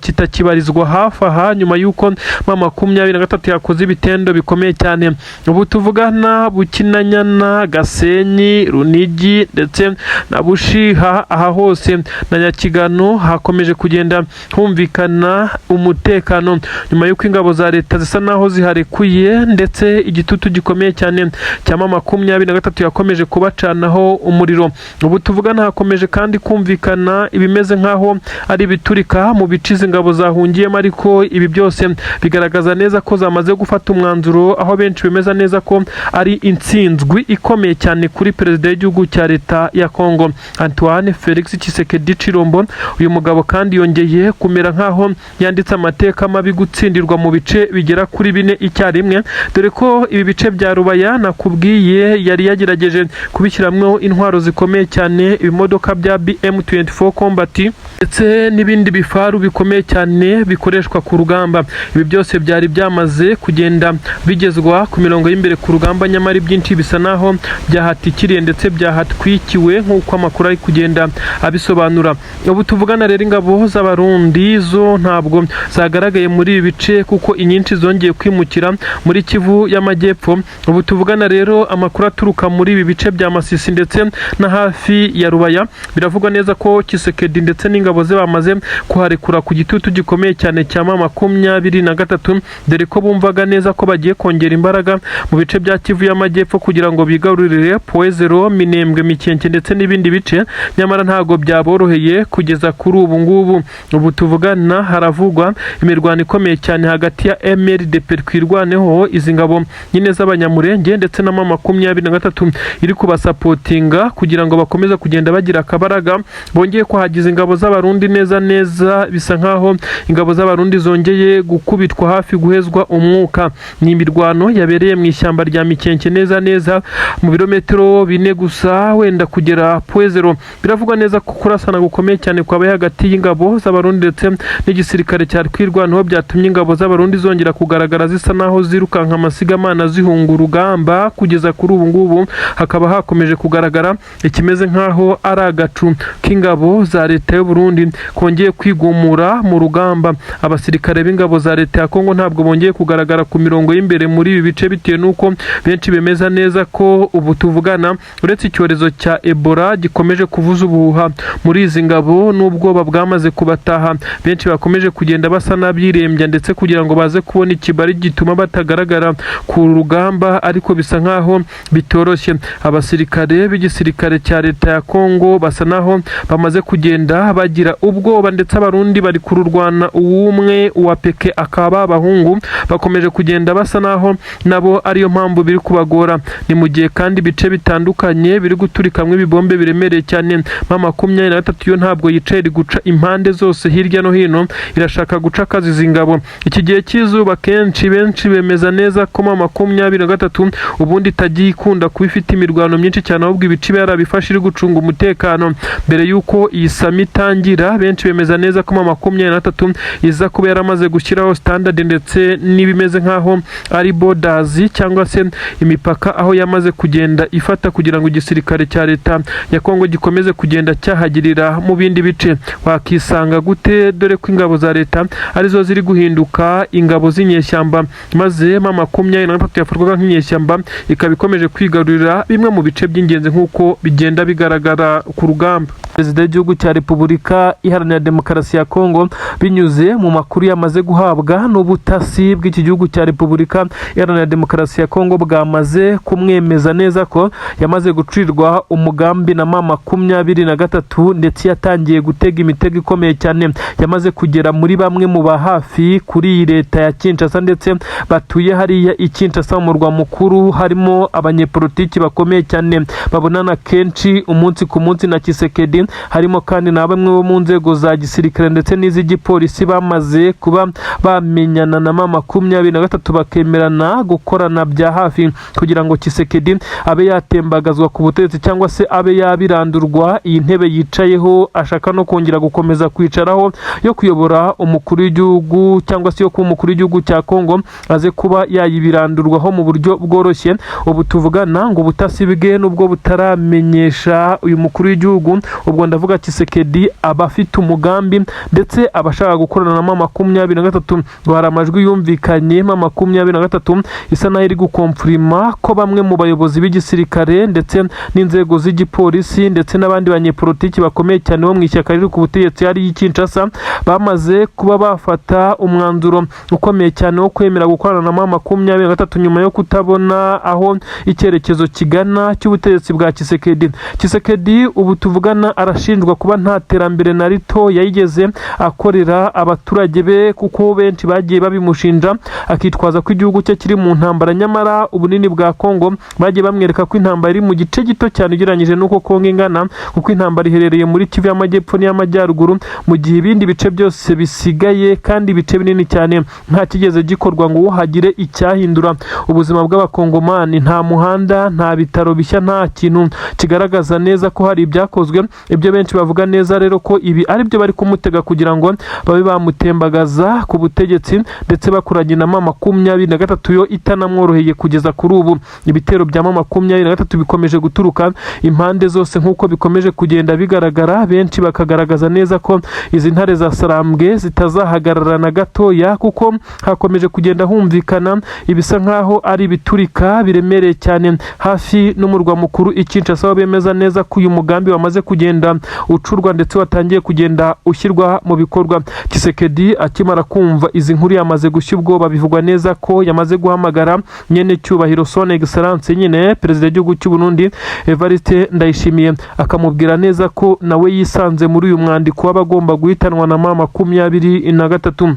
kitakibarizwa hafi aha, nyuma yuko M23 yakoze ibitendo bikomeye cyane. Ubu tuvugana Bukinanyana, Gasenyi, Runigi ndetse na Bushiha, aha hose na Nyakigano hakomeje kugenda humvikana umutekano, nyuma yuko ingabo za leta zisa naho ziharekuye, ndetse igitutu gikomeye cyane cya M23 yakomeje kubacanaho umuriro. Ubu tuvugana hakomeje kandi kumvikana ibimeze nkaho ari biturika mu bice ingabo zahungiyemo, ariko ibi byose bigaragaza neza ko zamaze gufata umwanzuro, aho benshi bemeza neza ko ari intsinzwi ikomeye cyane kuri perezida w'igihugu cya leta ya Kongo Antoine Felix Tshisekedi Chilombo. Uyu mugabo kandi yongeye kumera nkaho yanditse amateka mabi gutsindirwa mu bice bigera kuri 4 icyarimwe, dore ko ibi bice bya Rubaya nakubwiye yari yagerageje kubishyiramo intwaro zikomeye cyane, ibimodoka bya BM24 Combat ndetse n'ibindi bifaru bikomeye cyane bikoreshwa ku rugamba. Ibi byose byari byamaze kugenda bigezwa ku mirongo y'imbere ku rugamba, nyamara byinshi bisa naho byahatikiriye ndetse byahatwikiwe nk'uko amakuru ari kugenda abisobanura. Ubu tuvugana rero ingabo z'Abarundi zo ntabwo zagaragaye muri ibi bice kuko inyinshi zongeye kwimukira muri Kivu y'Amajyepfo. Ubu tuvugana rero amakuru aturuka muri ibi bice bya Masisi ndetse na hafi ya Rubaya biravugwa neza ko Tshisekedi ndetse n'ingabo ze bamaze kuharekura ku gitutu gikomeye cyane cya M23, dore ko bumvaga neza ko bagiye kongera imbaraga mu bice bya Kivu y'Amajyepfo kugira ngo bigarurire Poezero, Minembwe, Mikenke ndetse n'ibindi bice, nyamara ntago byaboroheye kugeza kuri ubu ngubu. Ubu tuvugana haravugwa imirwano ikomeye cyane hagati ya MLDP twirwaneho, izi ngabo nyine z'abanyamurenge ndetse na M23 iri kubasapotinga kugira ngo bakomeze kugenda bagira akabaraga. Bongeye kuhagiza ingabo z'Abarundi neza bisa nkaho ingabo z'Abarundi zongeye gukubitwa hafi guhezwa umwuka. Ni imirwano yabereye mu ishyamba rya Mikenke neza mu birometero 4 gusa wenda kugera Poezero. Biravugwa neza ko kurasana gukomeye cyane kwabaye hagati y'ingabo z'Abarundi ndetse n'igisirikare cya twirwaneho byatumye ingabo z'Abarundi zongera kugaragara zisa naho zirukanka amasigamana zihunga urugamba. Kugeza kuri ubu ngubu hakaba hakomeje kugaragara ikimeze nkaho ari agacu k'ingabo za leta y'u Burundi kongeye kwigumura mu rugamba. Abasirikare b'ingabo za leta ya Kongo ntabwo bongeye kugaragara ku mirongo y'imbere muri ibi bice bitewe nuko benshi bemeza neza ko ubu tuvugana uretse icyorezo cya Ebola gikomeje kuvuza ubuhuha muri izi ngabo n'ubwoba bwamaze kubataha, benshi bakomeje kugenda basa n'abirembya ndetse kugira ngo baze kubona ikibari gituma batagaragara ku rugamba, ariko bisa nkaho bitoroshye. Abasirikare b'igisirikare cya leta ya Kongo basa naho bamaze kugenda bagira ubwoba ndetse Abarundi bari kururwana uwumwe uwa peke akaba abahungu bakomeje kugenda basa naho nabo ariyo mpamvu biri kubagora. Ni mu gihe kandi bice bitandukanye biri guturikamwe ibibombe biremereye cyane. M23 yo ntabwo yicaye iri guca impande zose hirya no hino, irashaka guca akazi zingabo. Iki gihe cy'izuba kenshi benshi bemeza neza ko M23 ubundi itagiye ikunda kuba ifite imirwano myinshi cyane, ahubwo ibice yarabifashe iri gucunga umutekano mbere yuko iyi sami itangira. Benshi bemeza neza ko M23 iza kuba yaramaze gushyiraho standard ndetse n'ibimeze nkaho ari borders cyangwa se imipaka, aho yamaze kugenda ifata kugira ngo igisirikare cya leta ya Kongo gikomeze kugenda cyahagirira mu bindi bice. Wakisanga gute dore ko ingabo za leta arizo ziri guhinduka ingabo z'inyeshyamba, maze M23 yafatwaga nk'inyeshyamba ikaba ikomeje kwigarurira bimwe mu bice by'ingenzi nk'uko bigenda bigaragara ku rugamba. Perezida w'igihugu cya Repubulika Iharanira Demokarasi ya Kongo binyuze mu makuru yamaze guhabwa n'ubutasi bw'iki gihugu cya Repubulika Iharanira Demokarasi ya Kongo bwamaze kumwemeza neza ko yamaze gucirwa umugambi na M23 ndetse yatangiye gutega imitego ikomeye cyane. Yamaze kugera muri bamwe mu bahafi kuri iyi leta ya Kinshasa ndetse batuye hariya i Kinshasa mu murwa mukuru, harimo abanyepolitiki bakomeye cyane babonana kenshi umunsi ku munsi na Tshisekedi, harimo kandi na bamwe bo mu nzego za gisirikare ndetse n'iz'igipolisi bamaze kuba bamenyana na M23 bakemerana gukorana bya hafi kugira ngo Tshisekedi abe yatembagazwa ku butegetsi cyangwa se abe yabirandurwa iyi ntebe yicayeho ashaka no kongera gukomeza kwicaraho yo kuyobora umukuru w'igihugu cyangwa se yo kuba umukuru w'igihugu cya Kongo aze kuba yayibirandurwaho mu buryo bworoshye. Ubu tuvugana ngo ubutasi bwe nubwo butaramenyesha uyu mukuru w'igihugu, ubwo ndavuga Tshisekedi aba afite umugambi ndetse abashaka gukorana na M23. Ngo hari amajwi yumvikanye M23 isa naho iri gukomfirima ko bamwe mu bayobozi b'igisirikare ndetse n'inzego z'igipolisi ndetse n'abandi banyepolitiki bakomeye cyane bo mu ishyaka riri ku butegetsi hari Kinshasa bamaze kuba bafata umwanzuro ukomeye cyane wo kwemera gukorana na M23 nyuma yo kutabona aho icyerekezo kigana cy'ubutegetsi bwa Tshisekedi. Tshisekedi ubu tuvugana arashinjwa kuba nta terambere na rito yayigeze akorera abaturage be, kuko benshi bagiye babimushinja akitwaza ko igihugu cye kiri mu ntambara, nyamara ubunini bwa Kongo bagiye bamwereka ko intambara iri mu gice gito cyane ugereranyije n'uko Kongo ingana, kuko intambara iherereye muri Kivu y'Amajyepfo n'iy'Amajyaruguru, mu gihe ibindi bice byose bisigaye kandi ibice binini cyane nta kigeze gikorwa ngo hagire icyahindura ubuzima bw'abakongomani. Nta muhanda, nta bitaro bishya, nta kintu kigaragaza neza ko hari ibyakozwe. Ibyo benshi bavuga neza rero ko ibi ari byo bari kumutega kugira ngo babe bamutembagaza ku butegetsi, ndetse bakoranye na M23 yo itanamworoheye kugeza kuri ubu. Ibitero bya M23 bikomeje guturuka impande zose nk'uko bikomeje kugenda bigaragara, benshi bakagaragaza neza ko izi ntare za Sarambwe zitazahagarara na gatoya, kuko hakomeje kugenda humvikana ibisa nkaho ari biturika biremereye cyane hafi n'umurwa mukuru Kinshasa, aho bemeza neza ko uyu mugambi wamaze kugenda ucurwa ndetse watangiye kugenda ushyirwa mu bikorwa. Tshisekedi akimara kumva izi nkuru yamaze gushya ubwoba, bivugwa neza ko yamaze guhamagara nyene cyubahiro Son Excellence nyine perezida w'igihugu cy'u Burundi Evariste Ndayishimiye, akamubwira neza ko nawe yisanze muri uyu mwandiko w'abagomba guhitanwa na M23.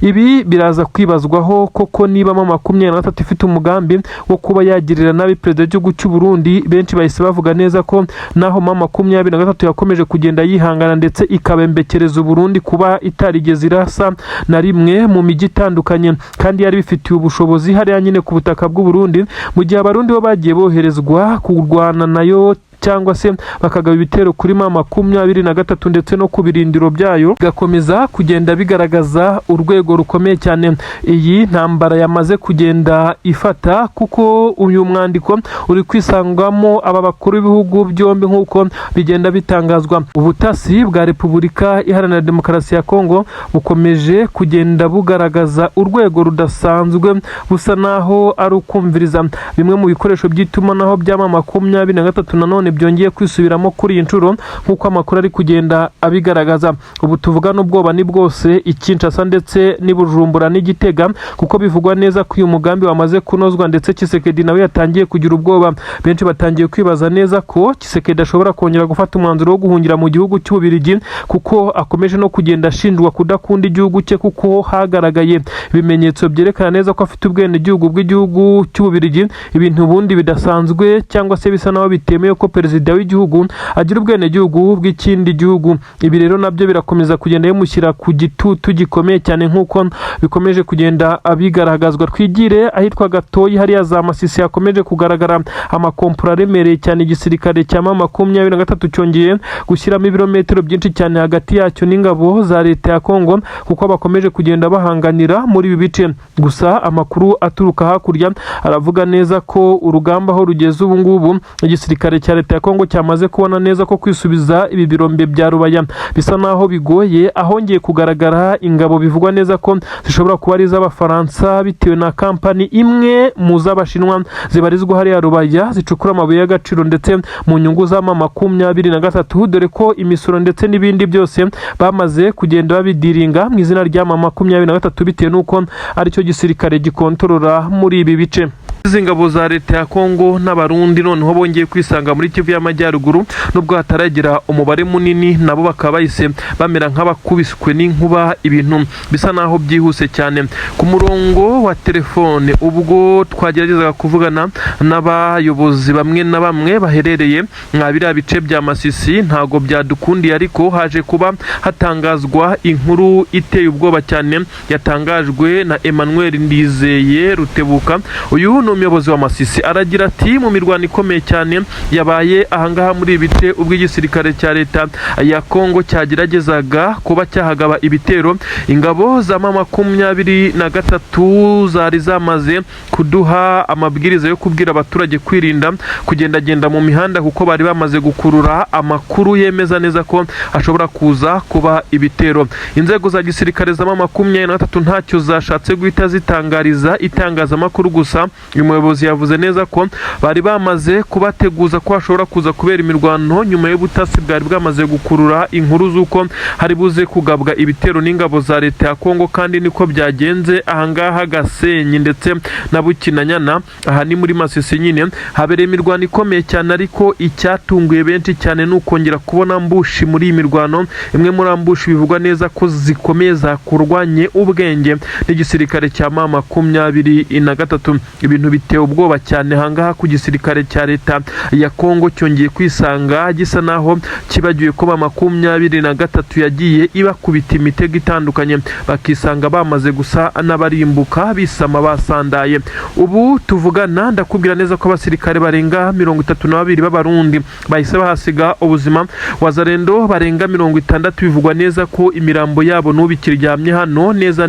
Ibi biraza kwibazwaho koko niba M23 ifite umugambi wo kuba yagirira nabi perezida w'igihugu cy'u Burundi. Benshi bahise bavuga neza ko naho M23 yakomeje kugenda yihangana ndetse ikabembekereza u Burundi kuba itarigeze irasa na rimwe mu mijyi itandukanye, kandi yari bifitiye ubushobozi hariya nyine ku butaka bw'u Burundi, mu gihe abarundi bo bagiye boherezwa kurwana nayo cyangwa se bakagaba ibitero kuri M23 ndetse no ku birindiro byayo, gakomeza kugenda bigaragaza urwego rukomeye cyane iyi ntambara yamaze kugenda ifata, kuko uyu mwandiko uri kwisangwamo aba bakuru b'ibihugu byombi nk'uko bigenda bitangazwa. Ubutasi bwa Repubulika Iharanira Demokarasi ya Kongo bukomeje kugenda bugaragaza urwego rudasanzwe, busa naho ari ukumviriza bimwe mu bikoresho by'itumanaho bya M23 nanone byongeye kwisubiramo kuri iyi nshuro nk'uko amakuru ari kugenda abigaragaza. Ubu tuvuga n'ubwoba ni bwose Kinshasa ndetse n'Ibujumbura n'Igitega, kuko bivugwa neza ko uyu mugambi wamaze kunozwa, ndetse Tshisekedi nawe yatangiye kugira ubwoba. Benshi batangiye kwibaza neza ko Tshisekedi ashobora kongera gufata umwanzuro wo guhungira mu gihugu cy'Ububirigi, kuko akomeje no kugenda ashinjwa kudakunda igihugu cye, kuko hagaragaye ibimenyetso byerekana neza ko afite ubwenegihugu bw'igihugu cy'Ububirigi, ibintu ubundi bidasanzwe cyangwa se bisa naho bitemewe ko perezida w'igihugu agira ubwenegihugu bw'ikindi gihugu. Ibi rero nabyo birakomeza kugenda bimushyira ku gitutu gikomeye cyane nk'uko bikomeje kugenda abigaragazwa. Twigire ahitwa Gatoyi hariya za Masisi hakomeje kugaragara amakompura aremereye cyane. Igisirikare cya M23 cyongeye gushyiramo ibirometero byinshi cyane hagati yacyo n'ingabo za leta ya Kongo, kuko bakomeje kugenda bahanganira muri ibi bice. Gusa amakuru aturuka hakurya aravuga neza ko urugamba aho rugeze ubu ngubu, igisirikare cya leta ya Kongo cyamaze kubona neza ko kwisubiza ibi birombe bya Rubaya bisa naho bigoye, ahongeye kugaragara ingabo bivugwa neza ko zishobora kuba ari iz'Abafaransa bitewe na kampani imwe mu z'Abashinwa zibarizwa hariya Rubaya zicukura amabuye y'agaciro ndetse mu nyungu za M23, dore ko imisoro ndetse n'ibindi byose bamaze kugenda babidiringa mu izina rya M23 bitewe n'uko aricyo gisirikare gikontorora muri ibi bice. Izi ngabo za leta ya Kongo n'Abarundi noneho bongeye kwisanga muri Kivu y'Amajyaruguru, nubwo hataragira umubare munini, nabo bakaba bahise bamera nk'abakubiswe n'inkuba, ibintu bisa naho byihuse cyane. Ku murongo wa telefone ubwo twageragezaga kuvugana n'abayobozi bamwe na bamwe baherereye mwabira bice bya Masisi, ntago byadukundiye, ariko haje kuba hatangazwa inkuru iteye ubwoba cyane yatangajwe na Emmanuel Ndizeye Rutebuka. Uyu umuyobozi wa Masisi aragira ati mu mirwano ikomeye cyane yabaye ahangaha muri ibice ubwo igisirikare cya leta ya Kongo cyageragezaga kuba cyahagaba ibitero, ingabo za M23 zari zamaze kuduha amabwiriza yo kubwira abaturage kwirinda kugendagenda mu mihanda, kuko bari bamaze gukurura amakuru yemeza neza ko ashobora kuza kuba ibitero. Inzego za gisirikare za M23 ntacyo zashatse guhita zitangariza itangazamakuru, gusa uyu muyobozi yavuze neza ko bari bamaze kubateguza ko hashobora kuza kubera imirwano nyuma y'ubutasi bwari bwamaze gukurura inkuru z'uko hari buze kugabwa ibitero n'ingabo za leta ya Kongo, kandi niko byagenze ahangaha Gasenyi ndetse na Bukinanyana. Aha ni muri Masisi nyine habereye imirwano ikomeye cyane, ariko icyatunguye benshi cyane ni ukongera kubona ambushi muri iyi mirwano. Imwe muri ambushi bivugwa neza ko zikomeye zakurwanye ubwenge n'igisirikare cya M23. Ibintu biteye ubwoba cyane ahangaha ku gisirikare cya leta ya Kongo, cyongeye kwisanga gisa naho kibagiwe ko M23 yagiye ibakubita imitego itandukanye, bakisanga bamaze gusa n'abarimbuka bisama basandaye. Ubu tuvugana ndakubwira neza ko abasirikare barenga 32 b'abarundi bahise bahasiga ubuzima, wazarendo barenga 60 bivugwa neza ko imirambo yabo n'ubikiryamye hano neza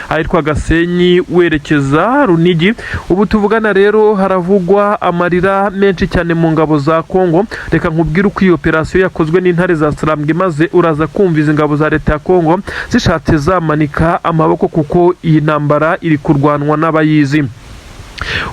ahitwa Gasenyi werekeza Runigi. Ubu tuvugana rero haravugwa amarira menshi cyane mu ngabo za Kongo. Reka nkubwire uko iyo operasiyo yakozwe n'intare za Sarambwe, maze uraza kumviza ingabo za leta ya Kongo zishatse zamanika amaboko kuko iyi ntambara iri kurwanwa n'abayizi.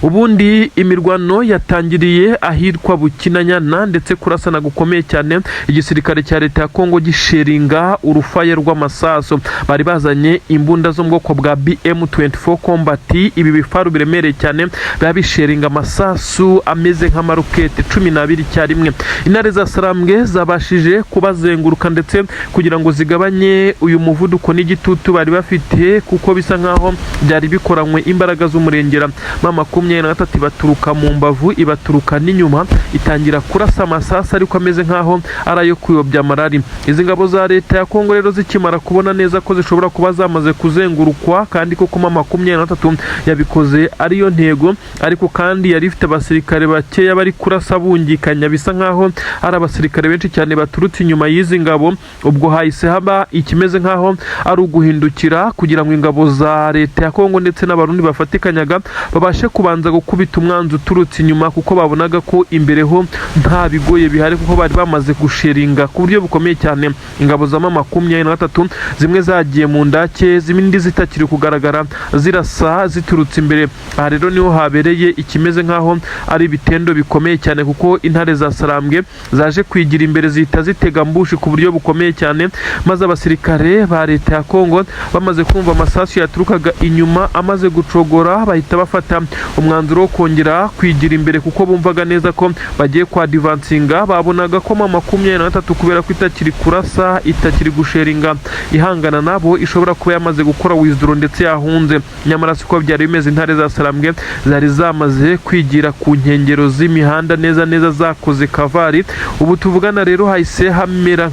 Ubundi imirwano yatangiriye ahitwa Bukinanyana ndetse kurasana gukomeye cyane, igisirikare cya leta ya Kongo gisheringa urufaye rw'amasaso. Bari bazanye imbunda zo mu bwoko bwa BM24 Combat, ibi bifaru biremereye cyane biba bisheringa amasasu ameze nk'amarokete 12 cyarimwe. Intare za Sarambwe zabashije kubazenguruka ndetse kugira ngo zigabanye uyu muvuduko n'igitutu bari bafite, kuko bisa nkaho byari bikoranywe imbaraga z'umurengera. M23 baturuka mu mbavu, ibaturuka n'inyuma, itangira kurasa amasasa ariko ameze nkaho arayo kuyobya marari. Izi ngabo za leta ya Kongo rero zikimara kubona neza ko zishobora kuba zamaze kuzengurukwa, kandi koko M23 yabikoze ariyo ntego, ariko kandi yari ifite abasirikare bakeya bari kurasa bungikanya, bisa nkaho ari abasirikare benshi cyane baturutse inyuma y'izi ngabo. Ubwo hahise haba ikimeze nkaho ari uguhindukira kugira ngo ingabo za leta ya Kongo ndetse n'abarundi bafatikanyaga babashe kubanza gukubita umwanzi uturutse inyuma, kuko babonaga ko imbere ho nta bigoye bihari, kuko bari bamaze gusheringa ku buryo bukomeye cyane. Ingabo za M23 zimwe zagiye mu ndake, zimindi zitakiri kugaragara zirasa ziturutse imbere. Aha rero niho habereye ikimeze nkaho ari bitendo bikomeye cyane, kuko intare za Sarambwe zaje kwigira imbere zihita zitega mbushi ku buryo bukomeye cyane, maze abasirikare ba leta ya Kongo bamaze kumva amasasu yaturukaga inyuma amaze gucogora, bahita bafata umwanzuro wo kongera kwigira imbere, kuko bumvaga neza ko bagiye kwa divansinga. Babonaga ko M23 kubera ko itakiri kurasa, itakiri gusheringa ihangana nabo, ishobora kuba yamaze gukora withdraw ndetse yahunze. Nyamara siko byari bimeze. Intare za Sarambwe zari zamaze kwigira ku nkengero z'imihanda neza zakoze kavari. Ubu tuvugana rero hahise hamera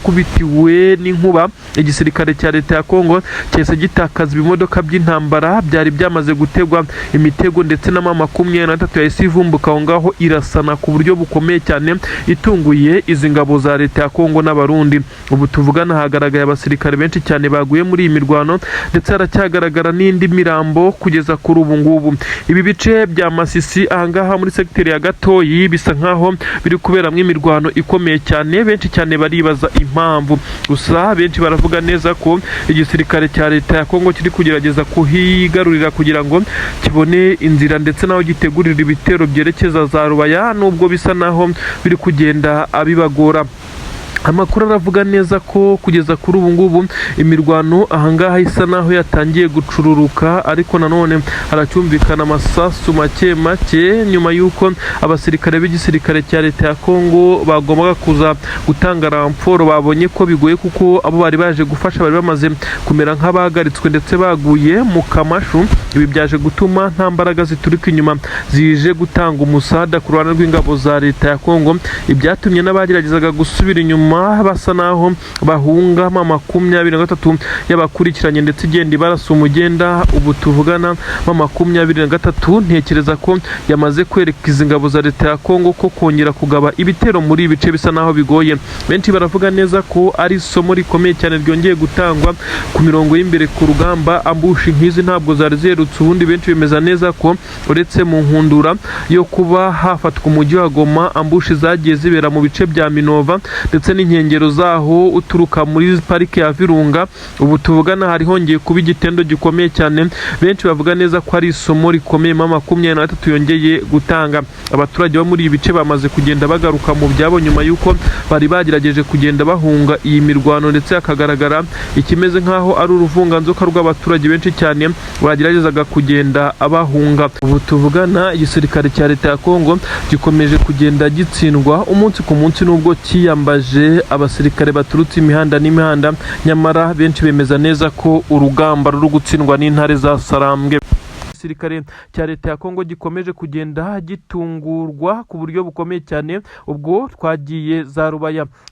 nk'ahakubitiwe n'inkuba. Igisirikare cya leta ya Kongo cyese gitakaza ibimodoka by'intambara byari byamaze gutegwa imitego, ndetse na M23 yahise ivumbuka aho ngaho irasana ku buryo bukomeye cyane, itunguye izi ngabo za leta ya Kongo n'abarundi. Ubu tuvugana hagaragaye abasirikare benshi cyane baguye muri iyi mirwano, ndetse haracyagaragara n'indi mirambo kugeza kuri ubu ngubu. Ibi bice bya Masisi ahangaha muri sekiteri ya Gatoyi bisa nkaho biri kuberamo imirwano ikomeye cyane. Benshi cyane baribaza impamvu, gusa benshi baravuga neza ko igisirikare cya leta ya Kongo kiri kugerageza kuhigarurira kugira ngo kibone inzira ndetse naho gitegurira ibitero byerekeza za Rubaya, nubwo bisa naho biri kugenda abibagora. Amakuru aravuga neza ko kugeza kuri ubu ngubu imirwano ahangaha isa naho yatangiye gucururuka, ariko nanone haracyumvikana amasasu make nyuma y'uko abasirikare b'igisirikare cya leta ya Kongo bagombaga kuza gutanga ramforo. Babonye ko bigoye, kuko abo bari baje gufasha bari bamaze kumera nk'abahagaritswe ndetse baguye mu kamashu. Ibi byaje gutuma nta mbaraga ziturika inyuma zije gutanga umusada ku ruhande rw'ingabo za leta ya Kongo. Ibyatumye n'abageragezaga gusubira inyuma basa naho bahunga M23 yabakurikiranye ndetse igenda ibarasa umugenda. Ubu tuvugana M23 ntekereza ko yamaze kwereka izi ngabo za leta ya Kongo ko kongera kugaba ibitero muri ibice bisa naho bigoye. Benshi baravuga neza ko ari isomo rikomeye cyane ryongeye gutangwa ku mirongo y'imbere ku rugamba. Ambushi nk'izi ntabwo zari zerutse ubundi. Benshi bemeza neza ko uretse mu nkundura yo kuba hafatwa umujyi wa Goma, ambushi zagiye zibera mu bice bya Minova ndetse ndetse n'inkengero zaho uturuka muri parike ya Virunga. Ubu tuvugana hari hongeye kuba igitendo gikomeye cyane, benshi bavuga neza ko ari isomo rikomeye M23 yongeye gutanga. Abaturage bo muri ibi bice bamaze kugenda bagaruka mu byabo nyuma yuko bari bagerageje kugenda bahunga iyi mirwano, ndetse hakagaragara ikimeze nkaho ari uruvunganzoka rw'abaturage benshi cyane bageragezaga kugenda abahunga. Ubu tuvugana igisirikare cya leta ya Kongo gikomeje kugenda gitsindwa umunsi ku munsi, nubwo kiyambaje abasirikare baturutse imihanda n'imihanda, nyamara benshi bemeza neza ko urugamba ruri gutsindwa n'intare za Sarambwe. Igisirikare cya leta ya Kongo gikomeje kugenda gitungurwa ku buryo bukomeye cyane. Ubwo twagiye za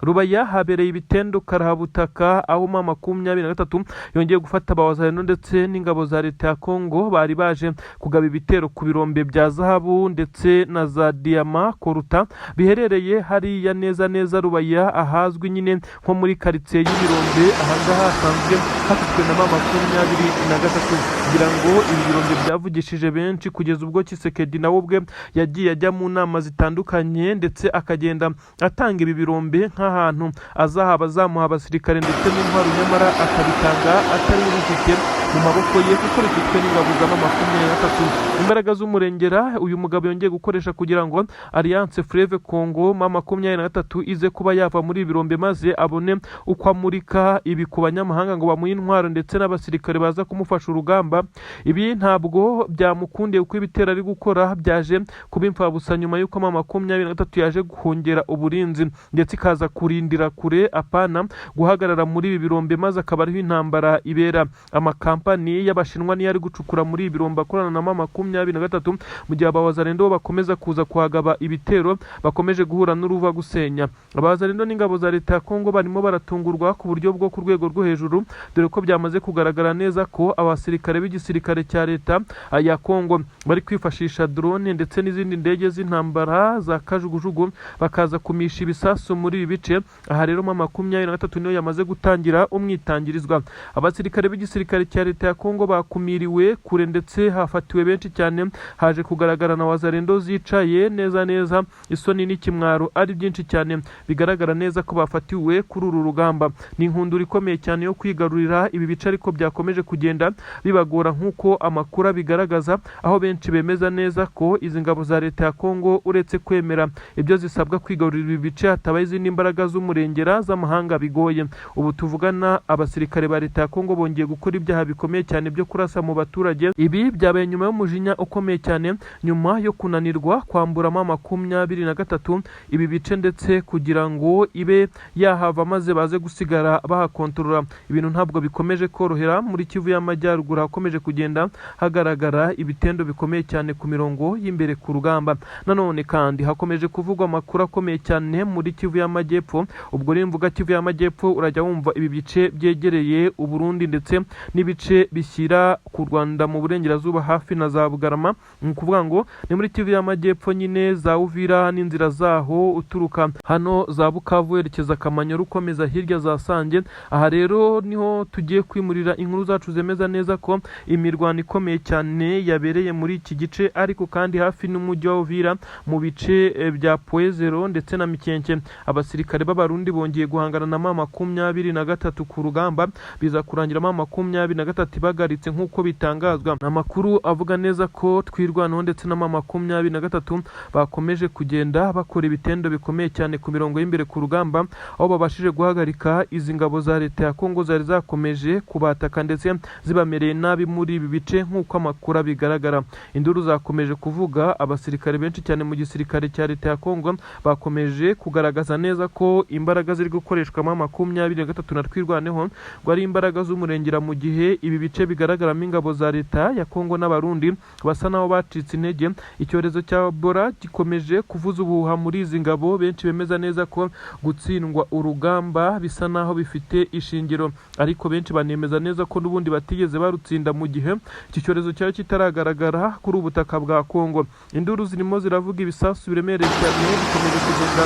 Rubaya habereye ibitendo karahabutaka, aho M23 yongeye gufata abawazarendo ndetse n'ingabo za leta ya Kongo bari baje kugaba ibitero ku birombe bya zahabu ndetse na za diama koruta biherereye hariya neza Rubaya, ahazwi nyine nko muri quartier y'ibirombe. Ahangaha hasanzwe hafitwe na M23 kugira ngo ibi birombe byavugishije benshi, kugeza ubwo Tshisekedi nawe ubwe yagiye ajya mu nama zitandukanye ndetse akagenda atanga ibi birombe nk'ahantu azamuha abasirikare ndetse n'intwaro, nyamara akabitanga atari bifite mu maboko ye kuko bifitwe n'ingabo za M23. Imbaraga z'umurengera uyu mugabo yongeye gukoresha kugira ngo Alliance Fleuve Congo M23 ize kuba yava muri birombe maze abone uko amurika ibi ku banyamahanga ngo bamuhe intwaro ndetse n'abasirikare baza kumufasha urugamba. Ibi ntabwo byamukundiye uko ibitero ari gukora byaje kuba imfabusa nyuma yuko M23 yaje guhongera uburinzi ndetse ikaza kurindira kure apana guhagarara muri ibi birombe, maze akaba ariho intambara ibera. Amakampani y'abashinwa niyo ari gucukura muri ibi birombe akorana na M23, mu gihe abawazarendo bakomeza kuza kuhagaba ibitero, bakomeje guhura n'uruva gusenya. Abawazarendo n'ingabo za leta ya Kongo barimo baratungurwa ku buryo bwo ku rwego rwo hejuru, dore ko byamaze kugaragara neza ko abasirikare b'igisirikare cya leta ya Kongo bari kwifashisha drone ndetse n'izindi ndege z'intambara za kajugujugu bakaza kumisha ibisasu muri ibi bice. Aha rero M23 niyo yamaze gutangira umwitangirizwa. Abasirikare b'igisirikare cya leta ya Kongo bakumiriwe kure ndetse hafatiwe benshi cyane, haje kugaragara na wazarendo zicaye neza, isoni n'ikimwaro ari byinshi cyane, bigaragara neza ko bafatiwe kuri uru rugamba. Ni inkundura ikomeye cyane yo kwigarurira ibi bice, ariko byakomeje kugenda bibagora nk'uko amakuru bigaragaza, aho benshi bemeza neza ko izi ngabo za leta ya Kongo uretse kwemera ibyo zisabwa kwigarurira ibi bice, hatabaye izindi mbaraga z'umurengera z'amahanga bigoye. Ubu tuvugana abasirikare ba leta ya Kongo bongeye gukora ibyaha bikomeye cyane byo kurasa mu baturage. Ibi byabaye nyuma y'umujinya ukomeye cyane, nyuma yo kunanirwa kwambura M23 ibi bice ndetse kugira ngo ibe yahava maze baze gusigara bahakontorora. Ibintu ntabwo bikomeje korohera muri Kivu y'Amajyaruguru, hakomeje kugenda hagaragara ibitendo bikomeye cyane ku mirongo y'imbere ku rugamba. Nanone kandi hakomeje kuvugwa amakuru akomeye cyane muri Kivu y'Amajyepfo. Ubwo rero mvuga Kivu y'Amajyepfo urajya wumva ibi bice byegereye Uburundi ndetse n'ibice bishyira ku Rwanda mu burengerazuba hafi na za Bugarama. Ni ukuvuga ngo ni muri Kivu y'Amajyepfo nyine za Uvira n'inzira zaho uturuka hano za Bukavu werekeza Kamanyoru ukomeza hirya za Sange. Aha rero niho tugiye kwimurira inkuru zacu zemeza neza ko imirwano ikomeye cyane yabereye muri iki gice, ariko kandi hafi n'umujyi wa Uvira mu bice bya Poezero ndetse na Mikenke. Abasirikare b'abarundi bongeye guhangana na M23 ku rugamba, biza kurangira M23 bagaritse nk'uko bitangazwa. Amakuru avuga neza ko twirwanaho ndetse na M23 bakomeje kugenda bakora ibitendo bikomeye cyane ku mirongo y'imbere ku rugamba, aho babashije guhagarika izi ngabo za leta ya Kongo zari zakomeje kubataka ndetse zibamereye nabi muri ibi bice nk'uko amakuru bigaragara. Induru zakomeje kuvuga, abasirikare benshi cyane mu gisirikare cya leta ya Kongo bakomeje kugaragaza neza ko imbaraga ziri gukoreshwa M23 na twirwaneho ngo ari imbaraga z'umurengera, mu gihe ibi bice bigaragaramo ingabo za leta ya Kongo n'abarundi basa naho bacitse intege. Icyorezo cya Ebola gikomeje kuvuza ubuhuha muri izi ngabo, benshi bemeza neza ko gutsindwa urugamba bisa naho bifite ishingiro, ariko benshi banemeza neza ko n'ubundi batigeze barutsinda mu gihe iki cyorezo cyari kitaragaragara kuri ubutaka bwa Kongo. Induru zirimo ziravuga, ibisasu biremereye cyane bikomeje kugenda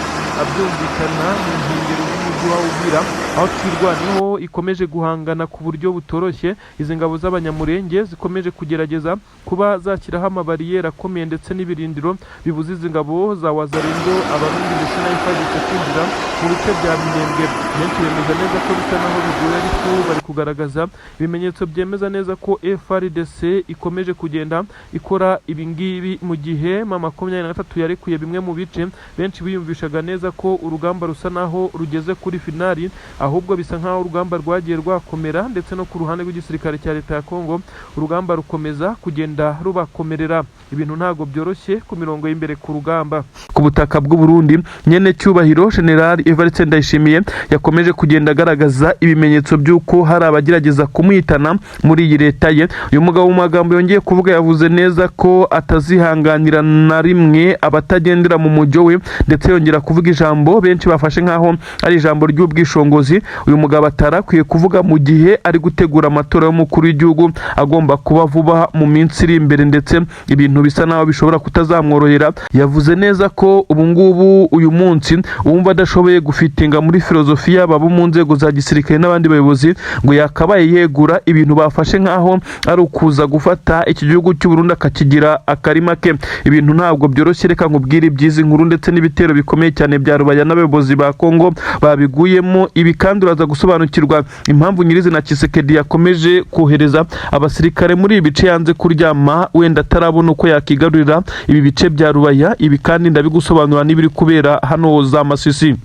byumvikana mu nkengero z'umujyi mujyi wa Uvira aho twirwaneho ikomeje guhangana ku buryo butoroshye. Izi ngabo z'abanyamurenge zikomeje kugerageza kuba zashyiraho amabariyeri akomeye ndetse n'ibirindiro bibuza izi ngabo za Wazalendo, Abarundi ndetse na FARDC kwinjira mu bice bya Minembwe. Benshi bemeza neza ko bisa naho bigoye, ariko bari kugaragaza ibimenyetso byemeza neza ko FARDC ikomeje kugenda ikora ibingibi mu gihe M23 yarekuye bimwe mu bice. Benshi biyumvishaga neza ko urugamba rusa naho rugeze kuri finali, ahubwo bisa nkaho urugamba rwagiye rwakomera, ndetse no ku ruhande rw'igisirikare cya leta ya Kongo urugamba rukomeza kugenda rubakomerera. Ibintu ntago byoroshye ku mirongo y'imbere ku rugamba. Ku butaka bw'u Burundi, nyene cyubahiro General Evariste Ndayishimiye yakomeje kugenda agaragaza ibimenyetso by'uko hari abagerageza kumwitana muri iyi leta ye. Uyu mugabo mu magambo yongeye kuvuga yavuze neza ko atazihanganira na rimwe abatagendera mu mujyo we, ndetse yongera kuvuga ijambo benshi bafashe nkaho ari ijambo ry'ubwishongozi. Uyu mugabo atarakwiye kuvuga mu gihe ari gutegura amatora y'umukuru w'igihugu agomba kuba vuba mu minsi iri imbere, ndetse ibintu bisa naho bishobora kutazamworohera. Yavuze neza ko ubu ngubu uyu munsi wumva adashoboye gufitinga muri filozofiya babo mu nzego za gisirikare n'abandi bayobozi, ngo yakabaye yegura ibintu bafashe nkaho ari ukuza gufata iki gihugu cy'u Burundi akakigira akarima ke. Ibintu ntabwo byoroshye, reka nkubwire ibyizi nkuru ndetse n'ibitero bikomeye cyane bya Rubaya n'abayobozi ba Kongo babiguyemo. Ibi kandi uraza gusobanukirwa impamvu nyirizina Tshisekedi yakomeje kohereza abasirikare muri ibi bice yanze kuryama, wenda atarabona uko yakigarurira ibi bice bya Rubaya. Ibi kandi ndabigusobanura n'ibiri kubera hano za Masisi.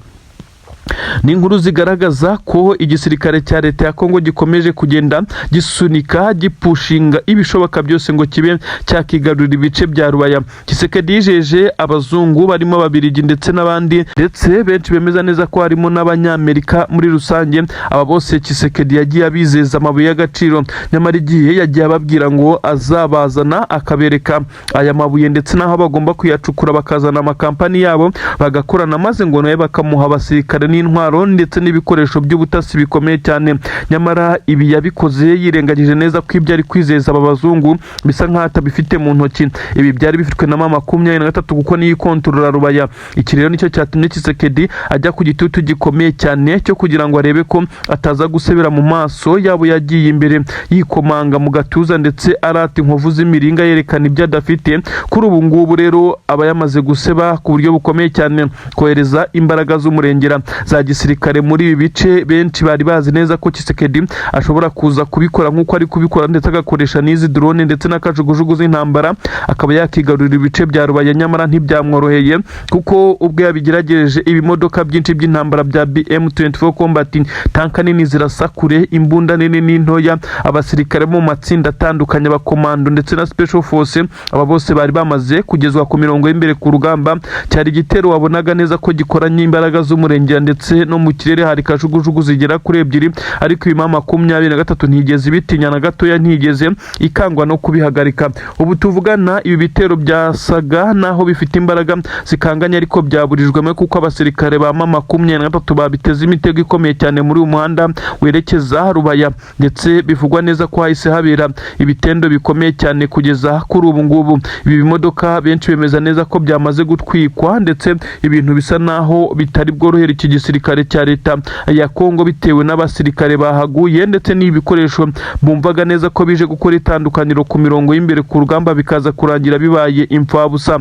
Ni inkuru zigaragaza ko igisirikare cya leta ya Kongo gikomeje kugenda gisunika gipushinga ibishoboka byose ngo kibe cyakigarurira ibice bya Rubaya. Tshisekedi yijeje abazungu barimo Ababiligi ndetse n'abandi, ndetse benshi bemeza neza ko harimo n'Abanyamerika muri rusange. Aba bose Tshisekedi yagiye abizeza amabuye y'agaciro, nyamara igihe yagiye ababwira ngo azabazana akabereka aya mabuye ndetse n'aho bagomba kuyacukura, bakazana amakampani yabo bagakorana, maze ngo nawe bakamuha abasirikare n'intwaro ndetse n'ibikoresho by'ubutasi bikomeye cyane. Nyamara ibi yabikoze yirengagije neza ko ibyo ari kwizeza aba bazungu bisa nkaho atabifite mu ntoki. Ibi byari bifitwe na M23 kuko niyo ikontorora Rubaya. Iki rero nicyo cyatumye Tshisekedi ajya ku gitutu gikomeye cyane cyo kugira ngo arebe ko ataza gusebera mu maso yabo. Yagiye imbere yikomanga mu gatuza ndetse arata inkovu z'imiringa yerekana ibyo adafite. Kuri ubu ngubu rero aba yamaze guseba ku buryo bukomeye cyane, kohereza imbaraga z'umurengera za gisirikare muri ibi bice. Benshi bari bazi neza ko Tshisekedi ashobora kuza kubikora nk'uko ari kubikora, ndetse agakoresha n'izi drone ndetse n'akajugujugu z'intambara akaba yakigarurira ibice bya Rubaya. Nyamara ntibyamworoheye kuko ubwo yabigerageje ibimodoka byinshi by'intambara bya BM24 Combat tanka nini zirasakure, imbunda nini n'intoya, abasirikare mu matsinda atandukanye, abakomando ndetse na special force, aba bose bari bamaze kugezwa ku mirongo y'imbere ku rugamba. Cyari igitero wabonaga neza ko gikoranye imbaraga z'umurengera, ndetse no mu kirere hari kajugujugu zigera kuri 2, ariko uyu M23 ntigeze ibitinya na gatoya, ntigeze ikangwa no kubihagarika. Ubu tuvugana ibi bitero byasaga naho bifite imbaraga zikanganye, ariko byaburijwemo kuko abasirikare ba M23 babiteze imitego ikomeye cyane muri uyu muhanda werekeza Rubaya, ndetse bivugwa neza ko hahise habera ibitendo bikomeye cyane kugeza kuri ubu ngubu. Ibi bimodoka benshi bemeza neza ko byamaze gutwikwa, ndetse ibintu bisa naho bitari bworohere iki gisirikare cya leta ya Kongo bitewe n'abasirikare bahaguye, ndetse n'ibikoresho bumvaga neza ko bije gukora itandukaniro ku mirongo y'imbere ku rugamba bikaza kurangira bibaye imfabusa.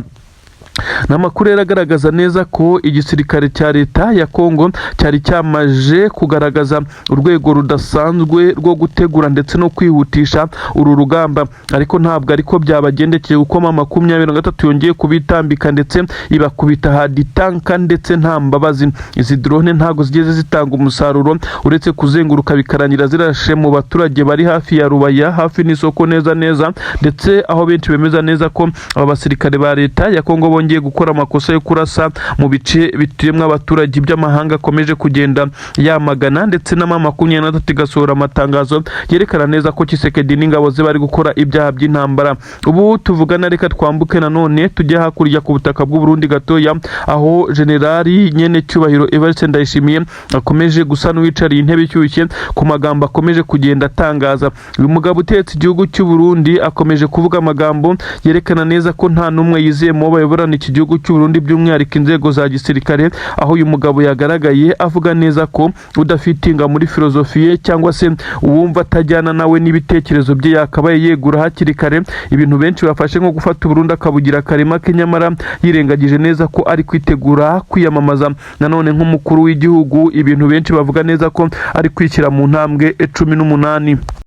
N'amakuru yaragaragaza neza ko igisirikare cya leta ya Kongo cyari cyamaje kugaragaza urwego rudasanzwe rwo gutegura ndetse no kwihutisha uru rugamba, ariko ntabwo ariko byabagendekeye kuko M23 yongeye kubitambika ndetse ibakubita hadi tanka ndetse nta mbabazi. Izi drone ntago zigeze zitanga umusaruro uretse kuzenguruka bikarangira zirashe mu baturage bari hafi ya Rubaya, hafi n'isoko neza, ndetse aho benshi bemeza neza ko aba basirikare ba leta ya Kongo bongeye gukora amakosa yo kurasa mu bice bituyemwe abaturage by'amahanga akomeje kugenda yamagana, ndetse na M23 igasohora amatangazo yerekana neza ko Tshisekedi n'ingabo ze bari gukora ibyaha by'intambara. Ubu tuvugana reka twambuke nanone tujya hakurya ku butaka bw'u Burundi gatoya, aho generali nyene cyubahiro Evariste Ndayishimiye akomeje gusa n'uwicariye intebe ishyushye ku magambo akomeje kugenda atangaza. Uyu mugabo utetse igihugu cy'u Burundi akomeje kuvuga amagambo yerekana neza ko nta numwe yizeye mu bayoborana iki gihugu cy'u Burundi by'umwihariko inzego za gisirikare, aho uyu mugabo yagaragaye avuga neza ko udafitinga muri filozofiye cyangwa se uwumva atajyana nawe n'ibitekerezo bye yakabaye yegura hakiri kare. Ibintu benshi bafashe nko gufata Burundi akabugira akarima ke, nyamara yirengagije neza ko ari kwitegura kwiyamamaza nanone nk'umukuru w'igihugu. Ibintu benshi bavuga neza ko ari kwishyira mu ntambwe 18.